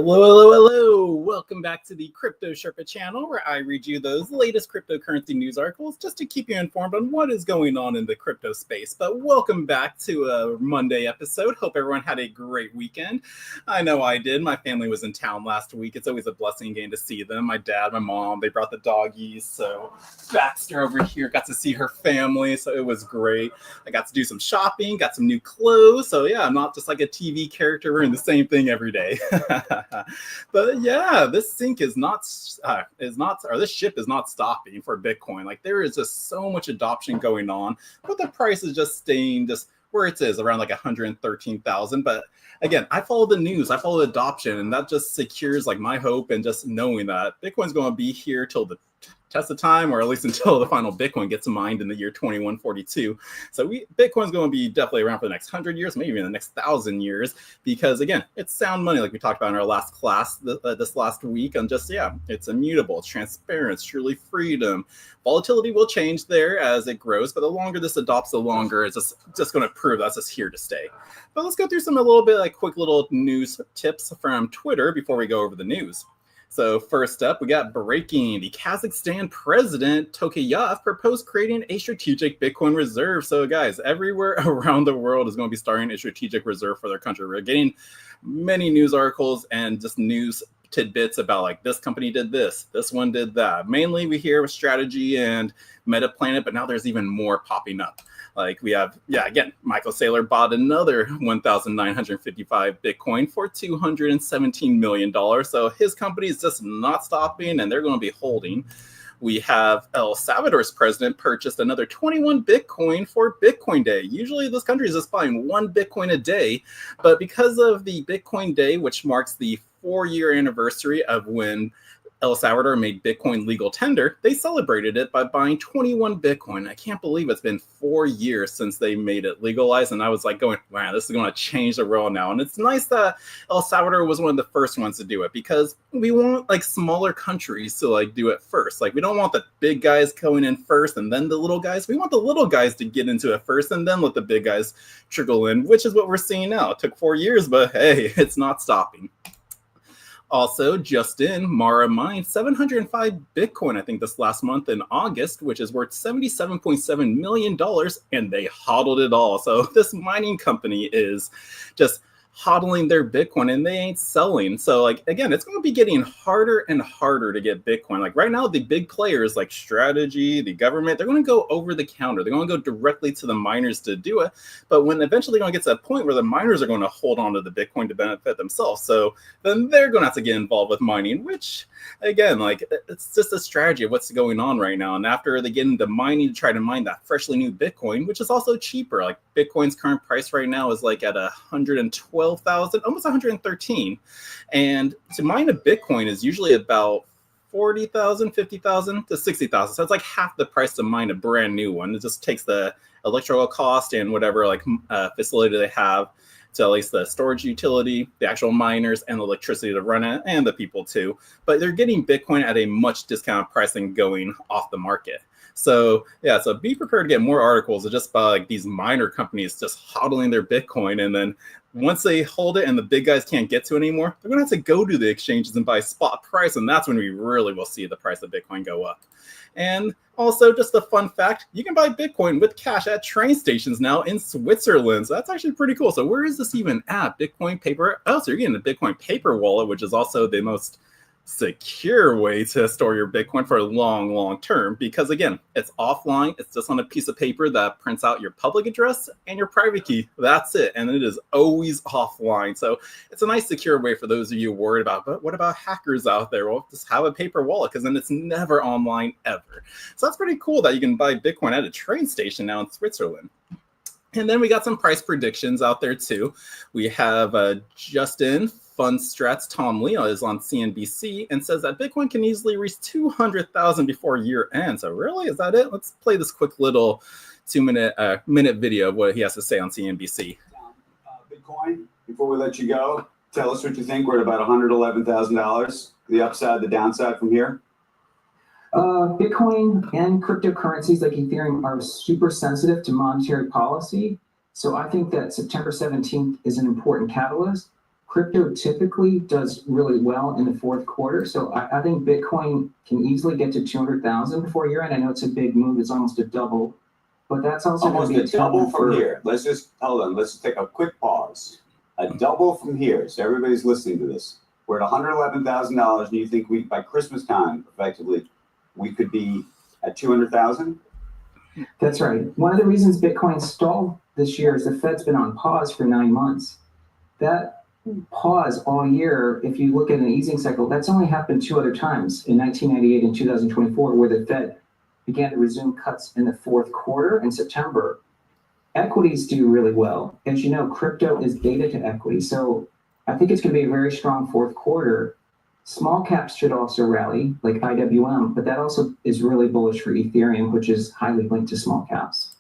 Hello, hello, hello. Welcome back to the Crypto Sherpa channel, where I read you those latest cryptocurrency news articles just to keep you informed on what is going on in the crypto space. But welcome back to a Monday episode. Hope everyone had a great weekend. I know I did. My family was in town last week. It's always a blessing getting to see them. My dad, my mom, they brought the doggies. So Baxter over here got to see her family. So it was great. I got to do some shopping, got some new clothes. So yeah, I'm not just like a TV character wearing the same thing every day. But yeah, this sink is not, or this ship is not stopping for Bitcoin. Like there is just so much adoption going on, but the price is just staying just where it is, around like 113,000. But again, I follow the news, I follow adoption, and that just secures like my hope and just knowing that Bitcoin's going to be here till the test of time, or at least until the final Bitcoin gets mined in the year 2142. So Bitcoin's going to be definitely around for the next 100 years, maybe even the next 1,000 years, because again, it's sound money, like we talked about in our last class this last week. And just, yeah, it's immutable, it's transparent, it's truly freedom. Volatility will change there as it grows, but the longer this adopts, the longer it's just going to prove that's just here to stay. But let's go through a little bit like quick little news tips from Twitter before we go over the news. So first up, we got breaking. The Kazakhstan president, Tokayev, proposed creating a strategic Bitcoin reserve. So guys, everywhere around the world is going to be starting a strategic reserve for their country. We're getting many news articles and just news tidbits about like this company did this one did that. Mainly we hear strategy and Metaplanet, but now there's even more popping up. Like we have, yeah, again, Michael Saylor bought another 1,955 Bitcoin for $217 million. So his company is just not stopping, and they're going to be holding. We have El Salvador's president purchased another 21 Bitcoin for Bitcoin Day. Usually this country is just buying 1 Bitcoin a day, but because of the Bitcoin Day, which marks the 4-year anniversary of when El Salvador made Bitcoin legal tender, they celebrated it by buying 21 Bitcoin. I can't believe it's been 4 years since they made it legalized. And I was like going, wow, this is going to change the world now. And it's nice that El Salvador was one of the first ones to do it, because we want like smaller countries to like do it first. Like we don't want the big guys going in first and then the little guys. We want the little guys to get into it first and then let the big guys trickle in, which is what we're seeing now. It took 4 years, but hey, it's not stopping. Also, just in, Mara mined 705 Bitcoin, I think this last month in August, which is worth $77.7 million, and they hodled it all. So this mining company is just hodling their Bitcoin, and they ain't selling. So like, again, it's going to be getting harder and harder to get Bitcoin. Like right now, the big players like Strategy, the government, they're going to go over the counter. They're going to go directly to the miners to do it. But when eventually they're going to get to that point where the miners are going to hold on to the Bitcoin to benefit themselves, so then they're going to have to get involved with mining, which again, like it's just a strategy of what's going on right now. And after they get into mining to try to mine that freshly new Bitcoin, which is also cheaper, like Bitcoin's current price right now is like at 112,000, almost 113. And to mine a Bitcoin is usually about 40,000, 50,000 to 60,000. So it's like half the price to mine a brand new one. It just takes the electrical cost and whatever like facility they have, to at least the storage utility, the actual miners, and the electricity to run it, and the people too. But they're getting Bitcoin at a much discounted pricing going off the market. So yeah, so be prepared to get more articles just about like these miner companies just hodling their Bitcoin, and then once they hold it and the big guys can't get to it anymore, they're going to have to go to the exchanges and buy spot price, and that's when we really will see the price of Bitcoin go up. And also, just a fun fact, you can buy Bitcoin with cash at train stations now in Switzerland. So that's actually pretty cool. So where is this even at? Bitcoin paper? Oh, so you're getting a Bitcoin paper wallet, which is also the most secure way to store your Bitcoin for a long term, because again, it's offline. It's just on a piece of paper that prints out your public address and your private key. That's it. And it is always offline. So it's a nice secure way for those of you worried about, but what about hackers out there? Well, just have a paper wallet, because then it's never online ever. So that's pretty cool that you can buy Bitcoin at a train station now in Switzerland. And then we got some price predictions out there too. We have Justin Fund Strats Tom Leo is on CNBC and says that Bitcoin can easily reach 200,000 before year end. So really, is that it? Let's play this quick little 2-minute video of what he has to say on CNBC. Bitcoin, before we let you go, tell us what you think. We're at about $111,000. The upside, the downside from here? Bitcoin and cryptocurrencies like Ethereum are super sensitive to monetary policy. So I think that September 17th is an important catalyst. crypto typically does really well in the fourth quarter. So I think Bitcoin can easily get to 200,000 before year end. I know it's a big move. It's almost a double, but that's also Almost going to be a double from for here. Let's just hold on. Let's take a quick pause. A double from here. So everybody's listening to this. We're at $111,000, and you think we by Christmas time, effectively, we could be at 200,000? That's right. One of the reasons Bitcoin stalled this year is the Fed's been on pause for 9 months. That pause all year, if you look at an easing cycle, that's only happened 2 other times, in 1998 and 2024, where the Fed began to resume cuts in the fourth quarter in September. Equities do really well. As you know, crypto is beta to equity. So I think it's going to be a very strong fourth quarter. Small caps should also rally, like IWM, but that also is really bullish for Ethereum, which is highly linked to small caps.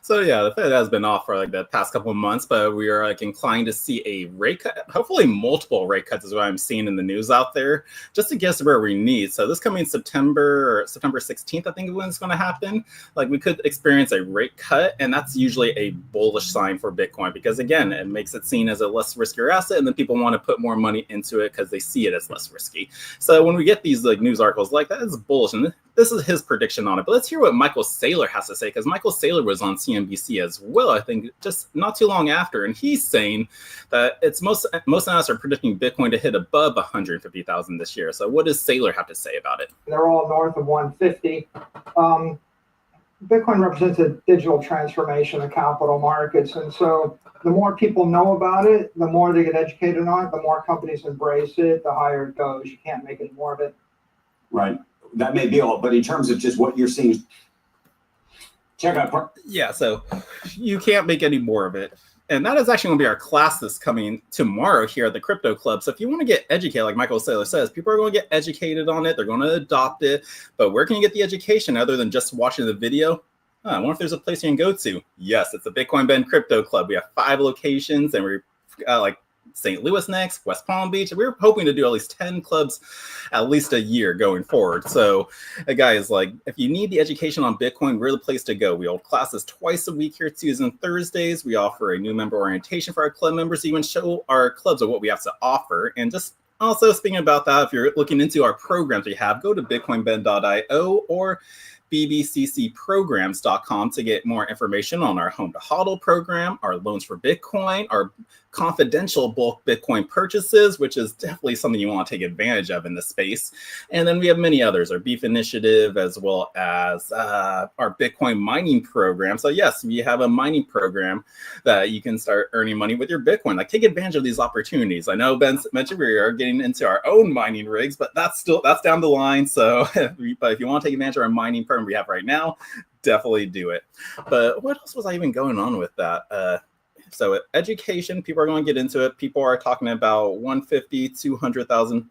So yeah, the Fed has been off for like the past couple of months, but we are like inclined to see a rate cut, hopefully multiple rate cuts is what I'm seeing in the news out there, just to get us where we need. So this coming September 16th, I think is when it's going to happen. Like we could experience a rate cut, and that's usually a bullish sign for Bitcoin because again, it makes it seen as a less riskier asset, and then people want to put more money into it because they see it as less risky. So when we get these like news articles like that, it's bullish, and this is his prediction on it. But let's hear what Michael Saylor has to say, because Michael Saylor was on CNBC as well, I think, just not too long after, and he's saying that it's most analysts are predicting Bitcoin to hit above 150,000 this year. So what does Saylor have to say about it? They're all north of 150. Bitcoin represents a digital transformation of capital markets, and so the more people know about it, the more they get educated on it, the more companies embrace it, the higher it goes. You can't make any more of it. Right. That may be all, but in terms of just what you're seeing, check out. Yeah, so you can't make any more of it. And that is actually going to be our class that's coming tomorrow here at the Crypto Club. So if you want to get educated, like Michael Saylor says, people are going to get educated on it. They're going to adopt it. But where can you get the education other than just watching the video? I wonder if there's a place you can go to. Yes, it's the Bitcoin Bend Crypto Club. We have 5 locations, and we're like St. Louis next, West Palm Beach. We're hoping to do at least 10 clubs at least a year going forward. So guys, like if you need the education on Bitcoin, we're the place to go. We hold classes twice a week here, Tuesdays and Thursdays. We offer a new member orientation for our club members, even show our clubs what we have to offer. And just also speaking about that, if you're looking into our programs we have, go to bitcoinbend.io or BBCC Programs.com to get more information on our home to hodl program, our loans for Bitcoin, our confidential bulk Bitcoin purchases, which is definitely something you want to take advantage of in this space. And then we have many others, our Beef Initiative, as well as our Bitcoin mining program. So yes, we have a mining program that you can start earning money with your Bitcoin. Like take advantage of these opportunities. I know Ben mentioned we are getting into our own mining rigs, but that's down the line. So but if you want to take advantage of our mining program we have right now, definitely do it. But what else was I even going on with that? So education, people are going to get into it. People are talking about 150, 200,000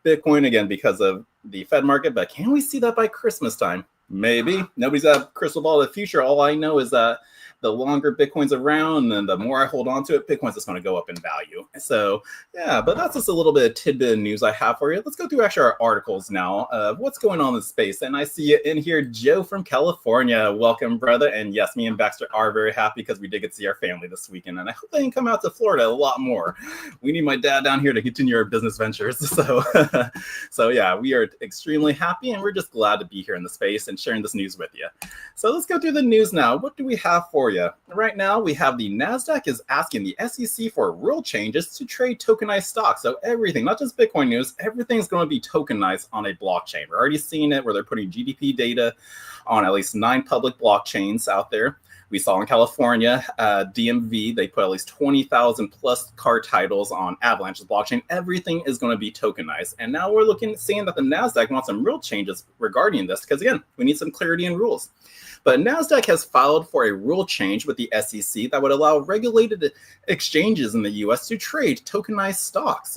Bitcoin again because of the Fed market. But can we see that by Christmas time? Maybe. Nobody's got a crystal ball of the future. All I know is that the longer Bitcoin's around and the more I hold on to it, Bitcoin's just going to go up in value. So yeah, but that's just a little bit of tidbit of news I have for you. Let's go through actually our articles now of what's going on in space. And I see in here, Joe from California. Welcome, brother. And yes, me and Baxter are very happy because we did get to see our family this weekend. And I hope they can come out to Florida a lot more. We need my dad down here to continue our business ventures. So, so yeah, we are extremely happy and we're just glad to be here in the space and sharing this news with you. So let's go through the news now. What do we have for you? Right now, we have the NASDAQ is asking the SEC for rule changes to trade tokenized stocks. So everything, not just Bitcoin news, everything's going to be tokenized on a blockchain. We're already seeing it where they're putting GDP data on at least 9 public blockchains out there. We saw in California, DMV, they put at least 20,000 plus car titles on Avalanche's blockchain. Everything is going to be tokenized. And now we're seeing that the NASDAQ wants some real changes regarding this because, again, we need some clarity in rules. But NASDAQ has filed for a rule change with the SEC that would allow regulated exchanges in the U.S. to trade tokenized stocks.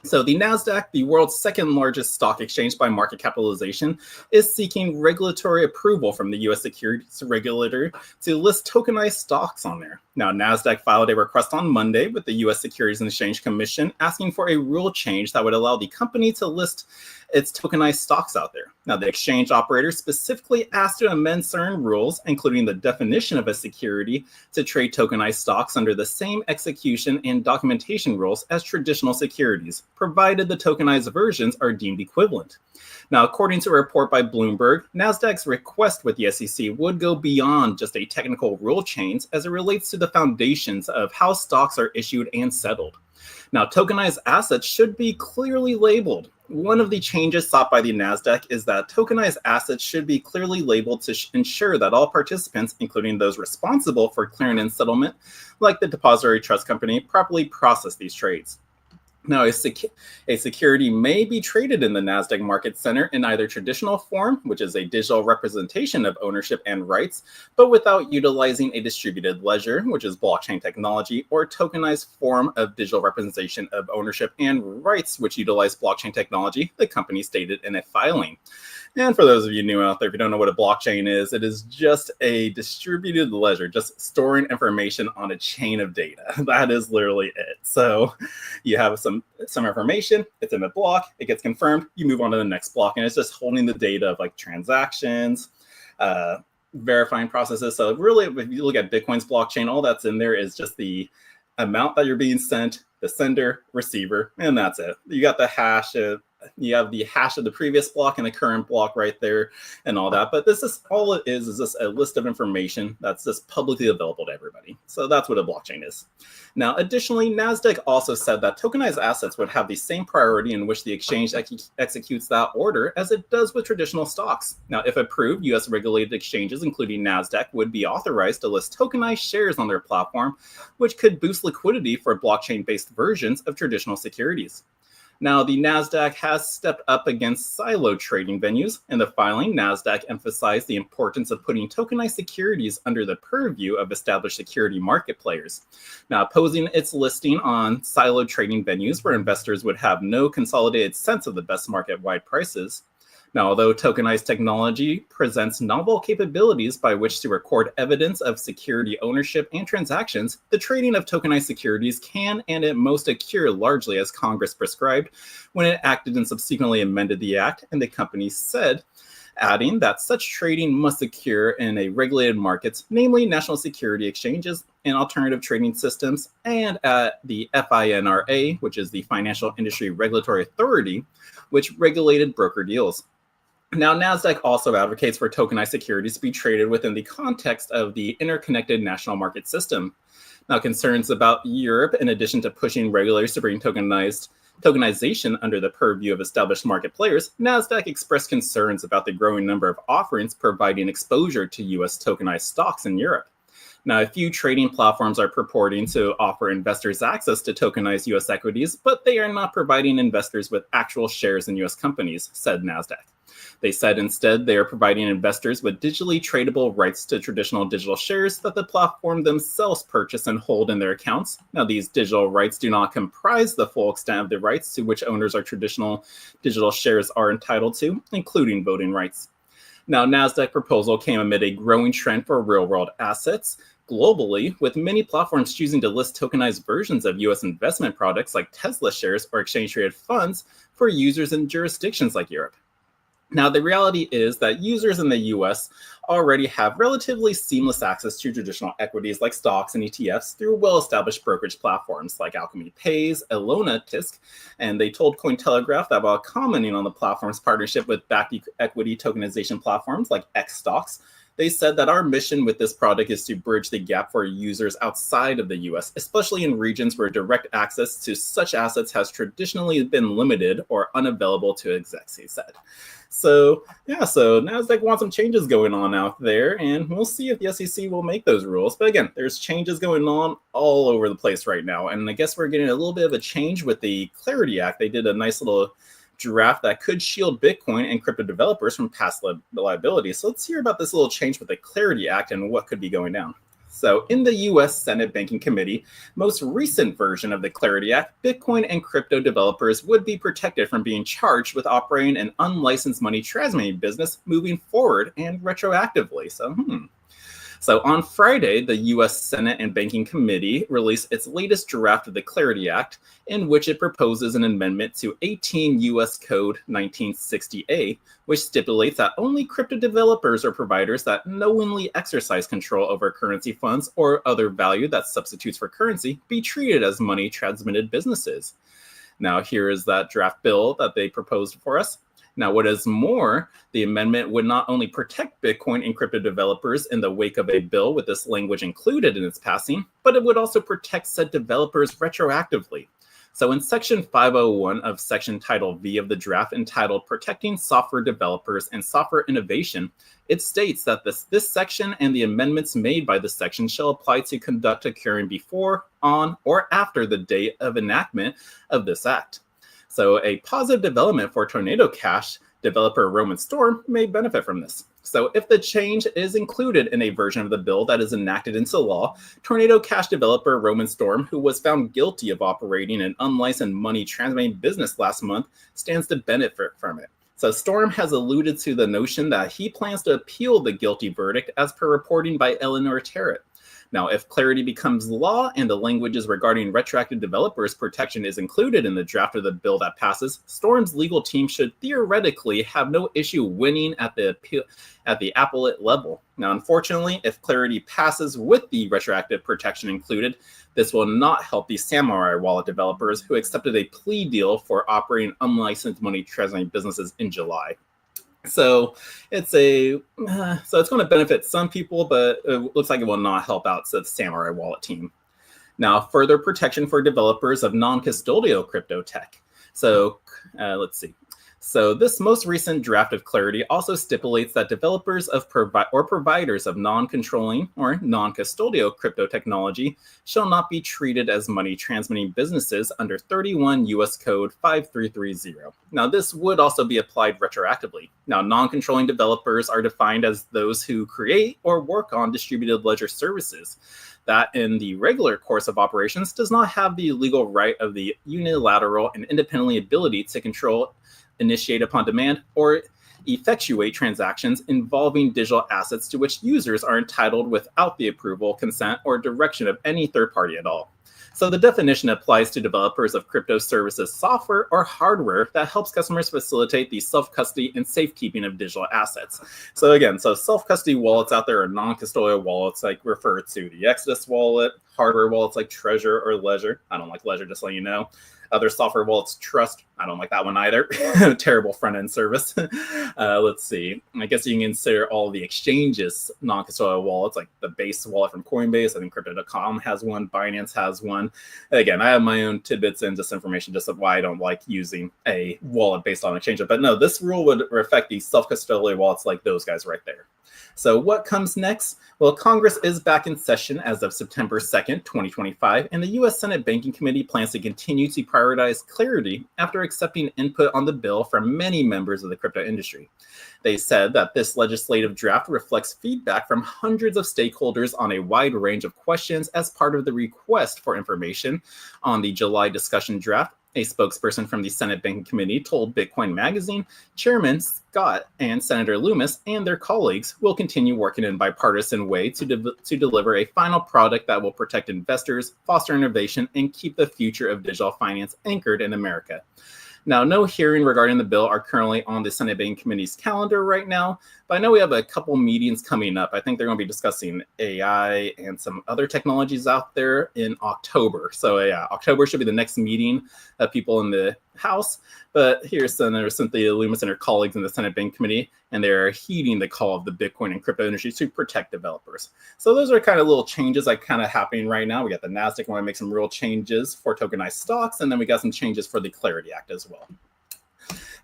So the NASDAQ, the world's second largest stock exchange by market capitalization, is seeking regulatory approval from the U.S. securities regulator to list tokenized stocks on there. Now, NASDAQ filed a request on Monday with the U.S. Securities and Exchange Commission asking for a rule change that would allow the company to list its tokenized stocks out there. Now, the exchange operator specifically asked to amend certain rules, including the definition of a security, to trade tokenized stocks under the same execution and documentation rules as traditional securities, provided the tokenized versions are deemed equivalent. Now, according to a report by Bloomberg, NASDAQ's request with the SEC would go beyond just a technical rule change as it relates to the foundations of how stocks are issued and settled. Now, tokenized assets should be clearly labeled. One of the changes sought by the NASDAQ is that tokenized assets should be clearly labeled to ensure that all participants, including those responsible for clearing and settlement, like the depository trust company, properly process these trades. Now, a security may be traded in the NASDAQ Market Center in either traditional form, which is a digital representation of ownership and rights, but without utilizing a distributed ledger, which is blockchain technology, or tokenized form of digital representation of ownership and rights, which utilize blockchain technology, the company stated in a filing. And for those of you new out there, if you don't know what a blockchain is, it is just a distributed ledger, just storing information on a chain of data. That is literally it. So you have some information, it's in a block, it gets confirmed, you move on to the next block, and it's just holding the data of like transactions, verifying processes. So really, if you look at Bitcoin's blockchain, all that's in there is just the amount that you're being sent, the sender, receiver, and that's it. You got the hash of you have the hash of the previous block and the current block right there and all that. But this is all it is just a list of information that's just publicly available to everybody. So that's what a blockchain is. Now, additionally, NASDAQ also said that tokenized assets would have the same priority in which the exchange executes that order as it does with traditional stocks. Now, if approved, U.S. regulated exchanges, including NASDAQ, would be authorized to list tokenized shares on their platform, which could boost liquidity for blockchain-based versions of traditional securities. Now, the NASDAQ has stepped up against siloed trading venues. In the filing, NASDAQ emphasized the importance of putting tokenized securities under the purview of established security market players. Now, opposing its listing on siloed trading venues where investors would have no consolidated sense of the best market-wide prices. Now, although tokenized technology presents novel capabilities by which to record evidence of security ownership and transactions, the trading of tokenized securities can and at most occur largely as Congress prescribed when it acted and subsequently amended the act, and the company said, adding that such trading must occur in a regulated markets, namely national security exchanges and alternative trading systems, and at the FINRA, which is the Financial Industry Regulatory Authority, which regulated broker deals. Now, NASDAQ also advocates for tokenized securities to be traded within the context of the interconnected national market system. Now, concerns about Europe, in addition to pushing regulators to bring tokenization under the purview of established market players, NASDAQ expressed concerns about the growing number of offerings providing exposure to U.S. tokenized stocks in Europe. Now, a few trading platforms are purporting to offer investors access to tokenized U.S. equities, but they are not providing investors with actual shares in U.S. companies, said NASDAQ. They said instead they are providing investors with digitally tradable rights to traditional digital shares that the platform themselves purchase and hold in their accounts. Now, these digital rights do not comprise the full extent of the rights to which owners of traditional digital shares are entitled to, including voting rights. Now, NASDAQ proposal came amid a growing trend for real-world assets globally, with many platforms choosing to list tokenized versions of U.S. investment products like Tesla shares or exchange-traded funds for users in jurisdictions like Europe. Now, the reality is that users in the US already have relatively seamless access to traditional equities like stocks and ETFs through well-established brokerage platforms like Alchemy Pays, Elona, Tisk, and they told Cointelegraph that while commenting on the platform's partnership with backed equity tokenization platforms like X Stocks, they said that our mission with this product is to bridge the gap for users outside of the US, especially in regions where direct access to such assets has traditionally been limited or unavailable to execs, he said. So NASDAQ wants some changes going on out there, and we'll see if the SEC will make those rules. But again, there's changes going on all over the place right now, and I guess we're getting a little bit of a change with the Clarity Act. They did a nice little draft that could shield Bitcoin and crypto developers from past liability. So let's hear about this little change with the Clarity Act and what could be going down. So in the U.S. Senate Banking Committee, most recent version of the Clarity Act, Bitcoin and crypto developers would be protected from being charged with operating an unlicensed money transmitting business moving forward and retroactively. So on Friday, the U.S. Senate and Banking Committee released its latest draft of the Clarity Act, in which it proposes an amendment to 18 U.S. Code 1960A, which stipulates that only crypto developers or providers that knowingly exercise control over currency funds or other value that substitutes for currency be treated as money transmitted businesses. Now, here is that draft bill that they proposed for us. Now, what is more, the amendment would not only protect Bitcoin and crypto developers in the wake of a bill with this language included in its passing, but it would also protect said developers retroactively. So in Section 501 of Section Title V of the draft entitled Protecting Software Developers and Software Innovation, it states that this section and the amendments made by this section shall apply to conduct occurring before, on, or after the date of enactment of this act. So a positive development for Tornado Cash developer Roman Storm may benefit from this. So if the change is included in a version of the bill that is enacted into law, Tornado Cash developer Roman Storm, who was found guilty of operating an unlicensed money transmitting business last month, stands to benefit from it. So Storm has alluded to the notion that he plans to appeal the guilty verdict as per reporting by Eleanor Terrett. Now, if Clarity becomes law and the languages regarding retroactive developers protection is included in the draft of the bill that passes, Storm's legal team should theoretically have no issue winning at the appellate level. Now, unfortunately, if Clarity passes with the retroactive protection included, this will not help the Samurai Wallet developers who accepted a plea deal for operating unlicensed money transmitting businesses in July. So it's going to benefit some people, but it looks like it will not help out the Samurai Wallet team. Now, further protection for developers of non-custodial crypto tech. So let's see. So this most recent draft of Clarity also stipulates that developers of providers of non-controlling or non-custodial crypto technology shall not be treated as money transmitting businesses under 31 U.S. Code 5330. Now, this would also be applied retroactively. Now, non-controlling developers are defined as those who create or work on distributed ledger services that in the regular course of operations does not have the legal right of the unilateral and independently ability to control, initiate upon demand, or effectuate transactions involving digital assets to which users are entitled without the approval, consent, or direction of any third party at all. So the definition applies to developers of crypto services software or hardware that helps customers facilitate the self-custody and safekeeping of digital assets. So again, self-custody wallets out there are non-custodial wallets like refer to the Exodus wallet, hardware wallets like Trezor or Ledger. I don't like Ledger, just so you know. Other software wallets, Trust. I don't like that one either. Terrible front-end service. Let's see. I guess you can consider all the exchanges non-custodial wallets, like the base wallet from Coinbase. I think Crypto.com has one. Binance has one. Again, I have my own tidbits and disinformation just of why I don't like using a wallet based on exchange. But no, this rule would affect the self-custodial wallets like those guys right there. So what comes next? Well, Congress is back in session as of September 2nd, 2025, and the U.S. Senate Banking Committee plans to continue to prioritize clarity after accepting input on the bill from many members of the crypto industry. They said that this legislative draft reflects feedback from hundreds of stakeholders on a wide range of questions as part of the request for information on the July discussion draft. A spokesperson from the Senate Banking Committee told Bitcoin Magazine, Chairman Scott and Senator Loomis and their colleagues will continue working in a bipartisan way to deliver a final product that will protect investors, foster innovation, and keep the future of digital finance anchored in America. Now, no hearing regarding the bill are currently on the Senate Banking Committee's calendar right now, but I know we have a couple meetings coming up. I think they're going to be discussing AI and some other technologies out there in October. So yeah, October should be the next meeting of people in the House. But here's Senator Cynthia Loomis and her colleagues in the Senate Banking Committee, and they're heeding the call of the Bitcoin and crypto industry to protect developers. So those are kind of little changes like kind of happening right now. We got the NASDAQ want to make some real changes for tokenized stocks, and then we got some changes for the Clarity Act as well.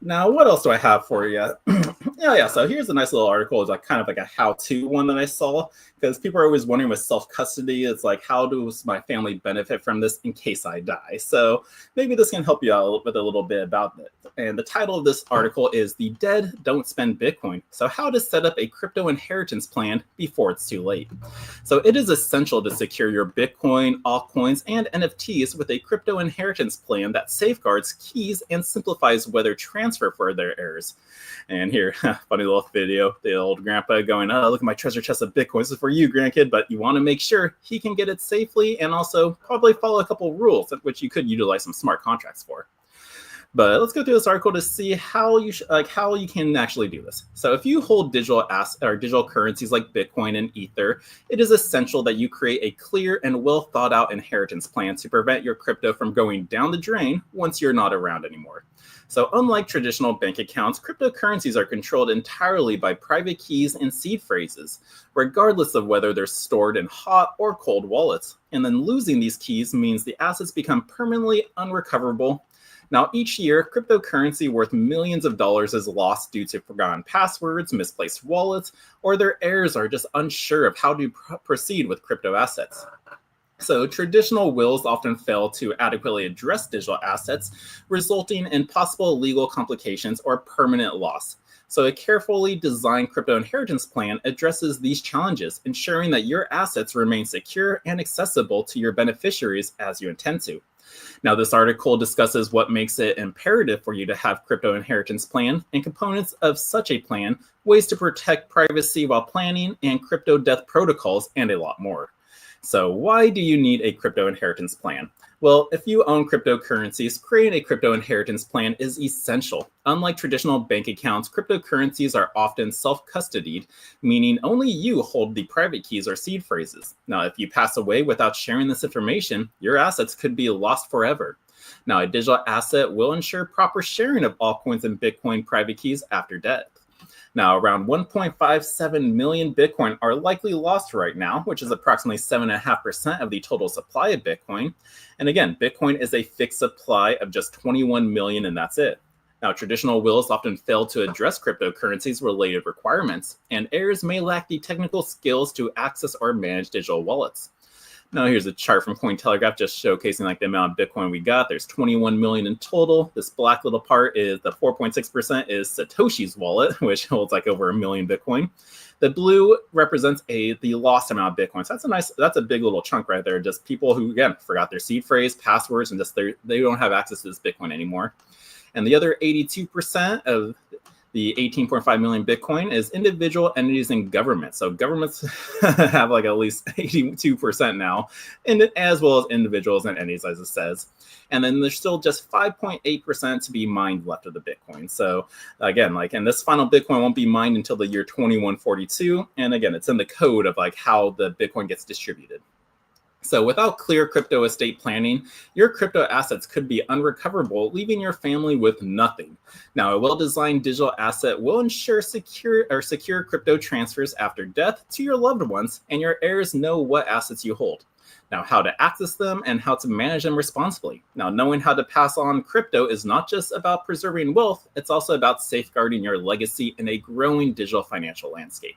Now, what else do I have for you? So here's a nice little article. It's like kind of like a how-to one that I saw, because people are always wondering with self-custody, it's like, how does my family benefit from this in case I die? So maybe this can help you out with a little bit about it. And the title of this article is The Dead Don't Spend Bitcoin. So how to set up a crypto inheritance plan before it's too late. So it is essential to secure your Bitcoin, altcoins, and NFTs with a crypto inheritance plan that safeguards keys and simplifies whether transfer transfer for their heirs. And here, funny little video, the old grandpa going, oh, look at my treasure chest of Bitcoin. This is for you, grandkid. But you want to make sure he can get it safely and also probably follow a couple rules, which you could utilize some smart contracts for. But let's go through this article to see how you how you can actually do this. So if you hold digital currencies like Bitcoin and Ether, it is essential that you create a clear and well thought out inheritance plan to prevent your crypto from going down the drain once you're not around anymore. So unlike traditional bank accounts, cryptocurrencies are controlled entirely by private keys and seed phrases, regardless of whether they're stored in hot or cold wallets. And then losing these keys means the assets become permanently unrecoverable. Now, each year, cryptocurrency worth millions of dollars is lost due to forgotten passwords, misplaced wallets, or their heirs are just unsure of how to proceed with crypto assets. So traditional wills often fail to adequately address digital assets, resulting in possible legal complications or permanent loss. So a carefully designed crypto inheritance plan addresses these challenges, ensuring that your assets remain secure and accessible to your beneficiaries as you intend to. Now, this article discusses what makes it imperative for you to have crypto inheritance plan and components of such a plan, ways to protect privacy while planning, and crypto death protocols, and a lot more. So why do you need a crypto inheritance plan? Well, if you own cryptocurrencies, creating a crypto inheritance plan is essential. Unlike traditional bank accounts, cryptocurrencies are often self-custodied, meaning only you hold the private keys or seed phrases. Now, if you pass away without sharing this information, your assets could be lost forever. Now, a digital asset will ensure proper sharing of altcoins and Bitcoin private keys after death. Now, around 1.57 million Bitcoin are likely lost right now, which is approximately 7.5% of the total supply of Bitcoin. And again, Bitcoin is a fixed supply of just 21 million, and that's it. Now, traditional wills often fail to address cryptocurrencies' related requirements, and heirs may lack the technical skills to access or manage digital wallets. Now, here's a chart from Cointelegraph just showcasing like the amount of Bitcoin we got. There's 21 million in total. This black little part is the 4.6% is Satoshi's wallet, which holds like over 1 million Bitcoin. The blue represents the lost amount of Bitcoin. So that's a big little chunk right there. Just people who, again, forgot their seed phrase, passwords, and just they don't have access to this Bitcoin anymore. And the other 82% of the 18.5 million Bitcoin is individual entities and governments. So governments have like at least 82% now, and as well as individuals and entities, as it says. And then there's still just 5.8% to be mined left of the Bitcoin. So again, and this final Bitcoin won't be mined until the year 2142. And again, it's in the code of how the Bitcoin gets distributed. So without clear crypto estate planning, your crypto assets could be unrecoverable, leaving your family with nothing. Now, a well-designed digital asset will ensure secure crypto transfers after death to your loved ones, and your heirs know what assets you hold. Now, how to access them and how to manage them responsibly. Now, knowing how to pass on crypto is not just about preserving wealth, it's also about safeguarding your legacy in a growing digital financial landscape.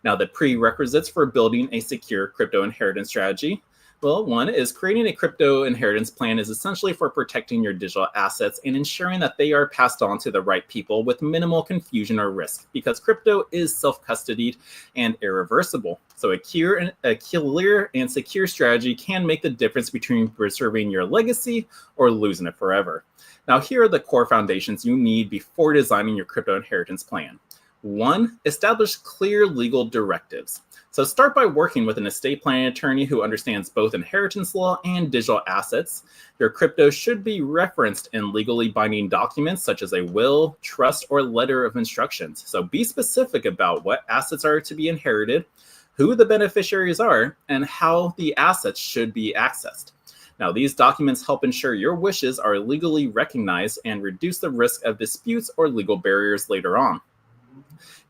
Now, the prerequisites for building a secure crypto inheritance strategy. Well, one is creating a crypto inheritance plan is essentially for protecting your digital assets and ensuring that they are passed on to the right people with minimal confusion or risk, because crypto is self-custodied and irreversible. So a clear and secure strategy can make the difference between preserving your legacy or losing it forever. Now, here are the core foundations you need before designing your crypto inheritance plan. 1, establish clear legal directives. So start by working with an estate planning attorney who understands both inheritance law and digital assets. Your crypto should be referenced in legally binding documents such as a will, trust, or letter of instructions. So be specific about what assets are to be inherited, who the beneficiaries are, and how the assets should be accessed. Now, these documents help ensure your wishes are legally recognized and reduce the risk of disputes or legal barriers later on.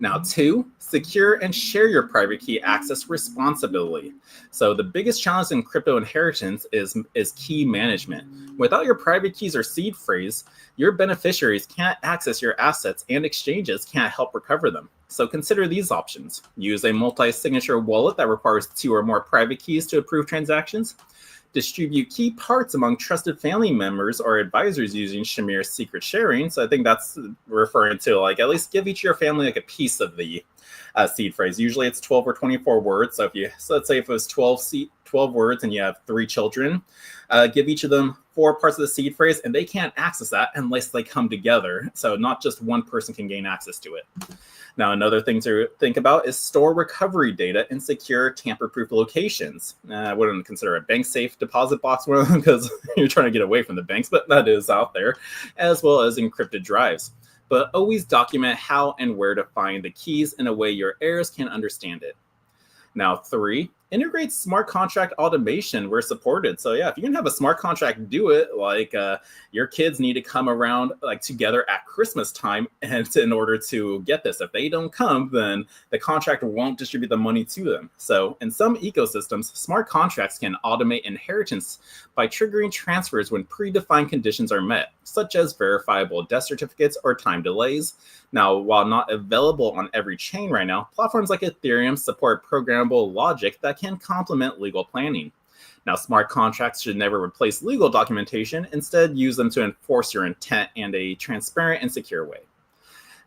Now, 2, secure and share your private key access responsibly. So the biggest challenge in crypto inheritance is key management. Without your private keys or seed phrase, your beneficiaries can't access your assets and exchanges can't help recover them. So consider these options. Use a multi-signature wallet that requires 2 or more private keys to approve transactions. distribute key parts among trusted family members or advisors using Shamir secret sharing. So I think that's referring to like at least give each of your family like a piece of the seed phrase. Usually it's 12 or 24 words. So let's say if it was 12 words and you have 3 children, give each of them 4 parts of the seed phrase, and they can't access that unless they come together. So not just one person can gain access to it. Now, another thing to think about is store recovery data in secure tamper-proof locations. I wouldn't consider a bank safe deposit box one of them because you're trying to get away from the banks, but that is out there, as well as encrypted drives. But always document how and where to find the keys in a way your heirs can understand it. Now, 3, integrate smart contract automation where supported. So yeah, if you can have a smart contract do it, like your kids need to come around like together at Christmas time and in order to get this. If they don't come, then the contract won't distribute the money to them. So in some ecosystems, smart contracts can automate inheritance by triggering transfers when predefined conditions are met, such as verifiable death certificates or time delays. Now, while not available on every chain right now, platforms like Ethereum support programmable logic that can complement legal planning. Now, smart contracts should never replace legal documentation. Instead, use them to enforce your intent in a transparent and secure way.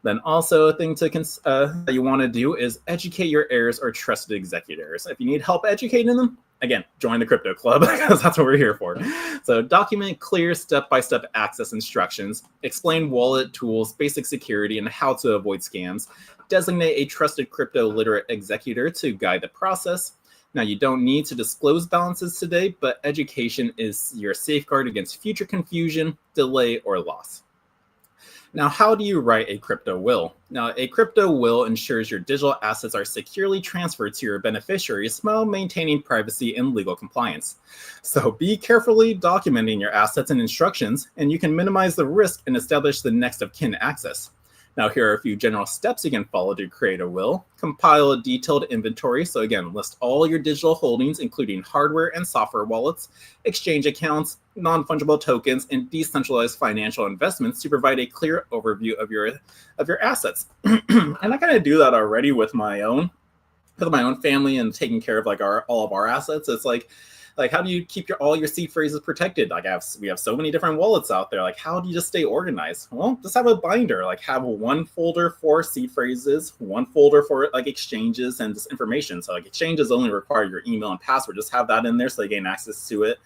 Then also a thing to that you want to do is educate your heirs or trusted executors. If you need help educating them, again, join the crypto club because that's what we're here for. So document clear step-by-step access instructions, explain wallet tools, basic security, and how to avoid scams. Designate a trusted crypto literate executor to guide the process. Now, you don't need to disclose balances today, but education is your safeguard against future confusion, delay, or loss. Now, how do you write a crypto will? Now, a crypto will ensures your digital assets are securely transferred to your beneficiaries while maintaining privacy and legal compliance. So be carefully documenting your assets and instructions, and you can minimize the risk and establish the next of kin access. Now, here are a few general steps you can follow to create a will. Compile a detailed inventory. So again, list all your digital holdings, including hardware and software wallets, exchange accounts, non-fungible tokens, and decentralized financial investments to provide a clear overview of your assets. And I kind of do that already with my own family and taking care of like all of our assets. It's like how do you keep all your seed phrases protected? Like we have so many different wallets out there. Like how do you just stay organized? Well, just have a binder. Like have one folder for seed phrases, one folder for like exchanges and just information. So like exchanges only require your email and password. Just have that in there so they gain access to it.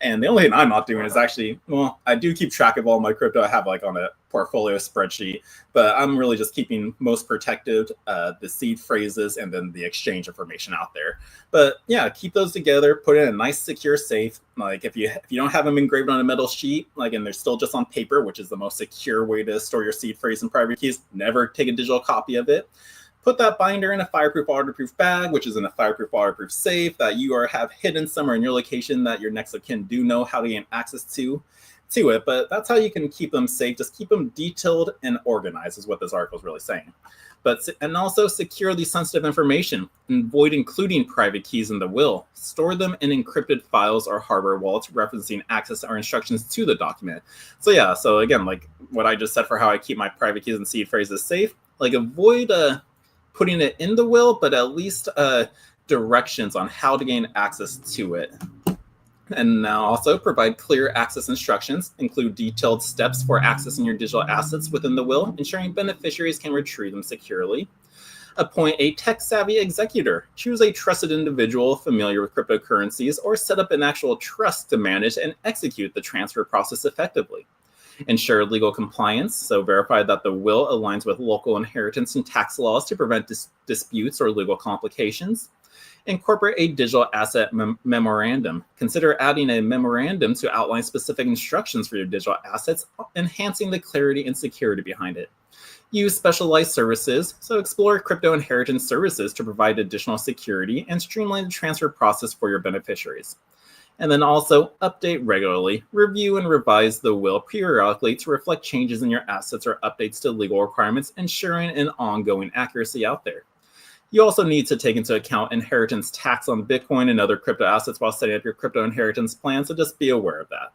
And the only thing I'm not doing is actually, well, I do keep track of all my crypto. I have like on a portfolio spreadsheet, but I'm really just keeping most protected the seed phrases and then the exchange information out there. But yeah, keep those together, put it in a nice secure safe. Like if you don't have them engraved on a metal sheet, like, and they're still just on paper, which is the most secure way to store your seed phrase and private keys, never take a digital copy of it. Put that binder in a fireproof, waterproof bag, which is in a fireproof, waterproof safe that you have hidden somewhere in your location that your next of kin do know how to gain access to it. But that's how you can keep them safe. Just keep them detailed and organized is what this article is really saying. And also secure the sensitive information. Avoid including private keys in the will. Store them in encrypted files or hardware wallets referencing access or instructions to the document. So yeah, so again, like what I just said for how I keep my private keys and seed phrases safe, like avoid putting it in the will, but at least directions on how to gain access to it. And now also provide clear access instructions, include detailed steps for accessing your digital assets within the will, ensuring beneficiaries can retrieve them securely. Appoint a tech-savvy executor. Choose a trusted individual familiar with cryptocurrencies or set up an actual trust to manage and execute the transfer process effectively. Ensure legal compliance, so verify that the will aligns with local inheritance and tax laws to prevent disputes or legal complications. Incorporate a digital asset memorandum. Consider adding a memorandum to outline specific instructions for your digital assets, enhancing the clarity and security behind it. Use specialized services, so explore crypto inheritance services to provide additional security and streamline the transfer process for your beneficiaries. And then also update regularly, review and revise the will periodically to reflect changes in your assets or updates to legal requirements, ensuring an ongoing accuracy out there. You also need to take into account inheritance tax on Bitcoin and other crypto assets while setting up your crypto inheritance plan, so just be aware of that.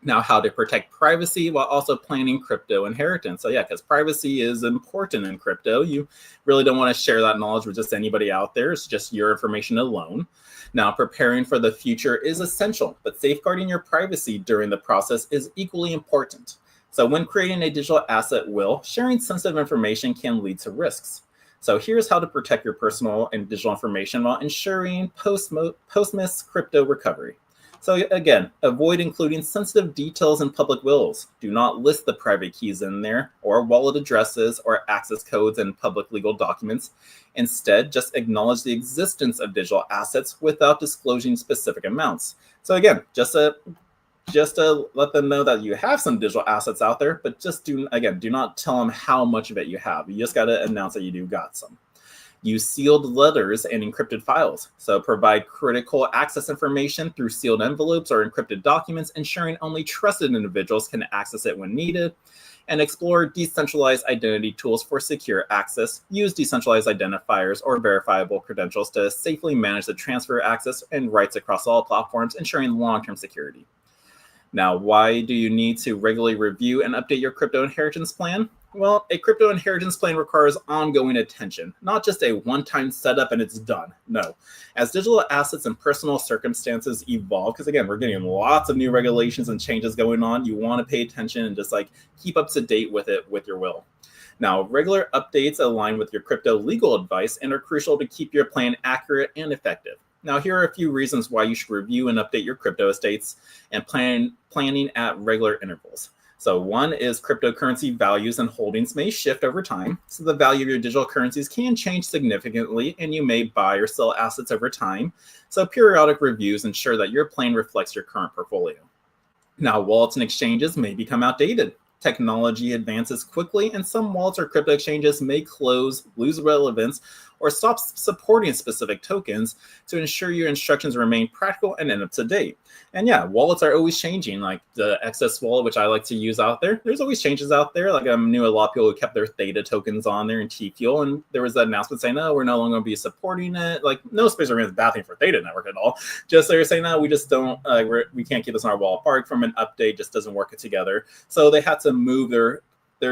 Now, how to protect privacy while also planning crypto inheritance. So yeah, because privacy is important in crypto. You really don't want to share that knowledge with just anybody out there. It's just your information alone. Now, preparing for the future is essential, but safeguarding your privacy during the process is equally important. So when creating a digital asset will, sharing sensitive information can lead to risks. So here's how to protect your personal and digital information while ensuring post-miss crypto recovery. So again, avoid including sensitive details in public wills. Do not list the private keys in there or wallet addresses or access codes in public legal documents. Instead, just acknowledge the existence of digital assets without disclosing specific amounts. So again, just to let them know that you have some digital assets out there, but just do not tell them how much of it you have. You just got to announce that you do got some. Use sealed letters and encrypted files. So provide critical access information through sealed envelopes or encrypted documents, ensuring only trusted individuals can access it when needed. And explore decentralized identity tools for secure access. Use decentralized identifiers or verifiable credentials to safely manage the transfer access and rights across all platforms, ensuring long-term security. Now, why do you need to regularly review and update your crypto inheritance plan? Well, a crypto inheritance plan requires ongoing attention, not just a one-time setup and it's done. No. As digital assets and personal circumstances evolve, because again, we're getting lots of new regulations and changes going on, you want to pay attention and just keep up to date with it with your will. Now, regular updates align with your crypto legal advice and are crucial to keep your plan accurate and effective. Now, here are a few reasons why you should review and update your crypto estates and planning at regular intervals. So one is cryptocurrency values and holdings may shift over time. So the value of your digital currencies can change significantly and you may buy or sell assets over time. So periodic reviews ensure that your plan reflects your current portfolio. Now, wallets and exchanges may become outdated. Technology advances quickly and some wallets or crypto exchanges may close, lose relevance, or stop supporting specific tokens to ensure your instructions remain practical and up to date. And yeah, wallets are always changing, like the XS wallet, which I like to use out there. There's always changes out there. Like I knew a lot of people who kept their Theta tokens on there in T-Fuel, and there was an announcement saying, no, we're no longer going to be supporting it. Like no space or bad thing for Theta Network at all. Just they were saying, no, we just don't, we can't keep this on our wallet. Apart from an update, just doesn't work it together. So they had to move their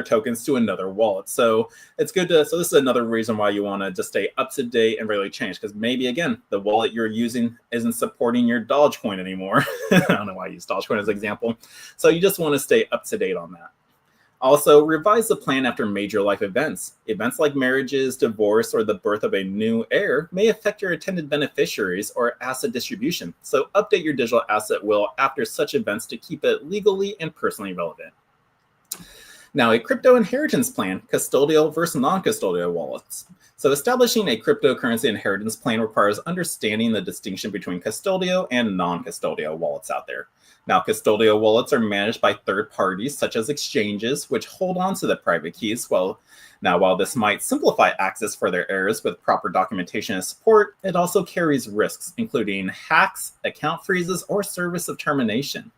tokens to another wallet. So it's good to, so this is another reason why you want to just stay up to date and really change, because maybe again, the wallet you're using isn't supporting your Dogecoin anymore. I don't know why I use Dogecoin as an example. So you just want to stay up to date on that. Also, revise the plan after major life events. Events like marriages, divorce, or the birth of a new heir may affect your intended beneficiaries or asset distribution. So update your digital asset will after such events to keep it legally and personally relevant. Now, a crypto inheritance plan, custodial versus non-custodial wallets. So establishing a cryptocurrency inheritance plan requires understanding the distinction between custodial and non-custodial wallets out there. Now, custodial wallets are managed by third parties, such as exchanges, which hold on to the private keys. While this might simplify access for their heirs with proper documentation and support, it also carries risks, including hacks, account freezes, or service of termination.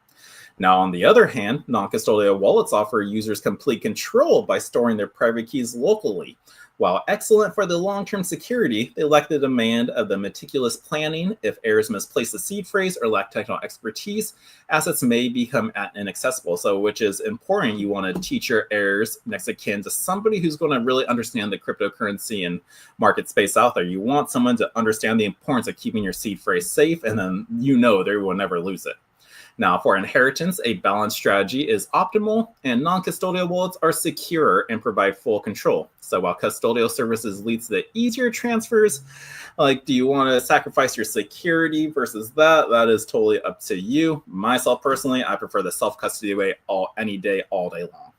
Now, on the other hand, non-custodial wallets offer users complete control by storing their private keys locally. While excellent for the long-term security, they lack the demand of the meticulous planning. If heirs misplace the seed phrase or lack technical expertise, assets may become inaccessible. So, which is important. You want to teach your heirs next of kin to somebody who's going to really understand the cryptocurrency and market space out there. You want someone to understand the importance of keeping your seed phrase safe, and then they will never lose it. Now, for inheritance, a balanced strategy is optimal, and non-custodial wallets are secure and provide full control. So while custodial services leads to easier transfers, do you want to sacrifice your security versus that? That is totally up to you. Myself personally, I prefer the self-custody way any day, all day long.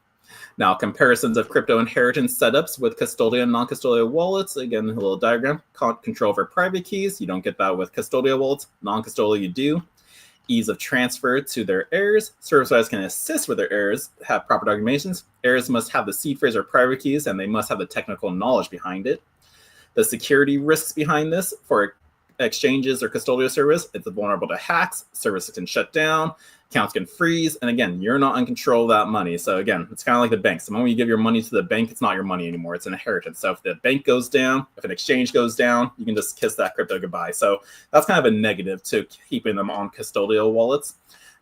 Now, comparisons of crypto inheritance setups with custodial and non-custodial wallets. Again, a little diagram. Control over private keys. You don't get that with custodial wallets. Non-custodial, you do. Ease of transfer to their heirs. Service providers can assist with their heirs, have proper documentations. Heirs must have the seed phrase or private keys, and they must have the technical knowledge behind it. The security risks behind this for exchanges or custodial service, it's vulnerable to hacks, services can shut down, accounts can freeze, and again, you're not in control of that money. So again, it's kind of like the banks. The moment you give your money to the bank, it's not your money anymore, it's an inheritance. So if the bank goes down, if an exchange goes down, you can just kiss that crypto goodbye. So that's kind of a negative to keeping them on custodial wallets.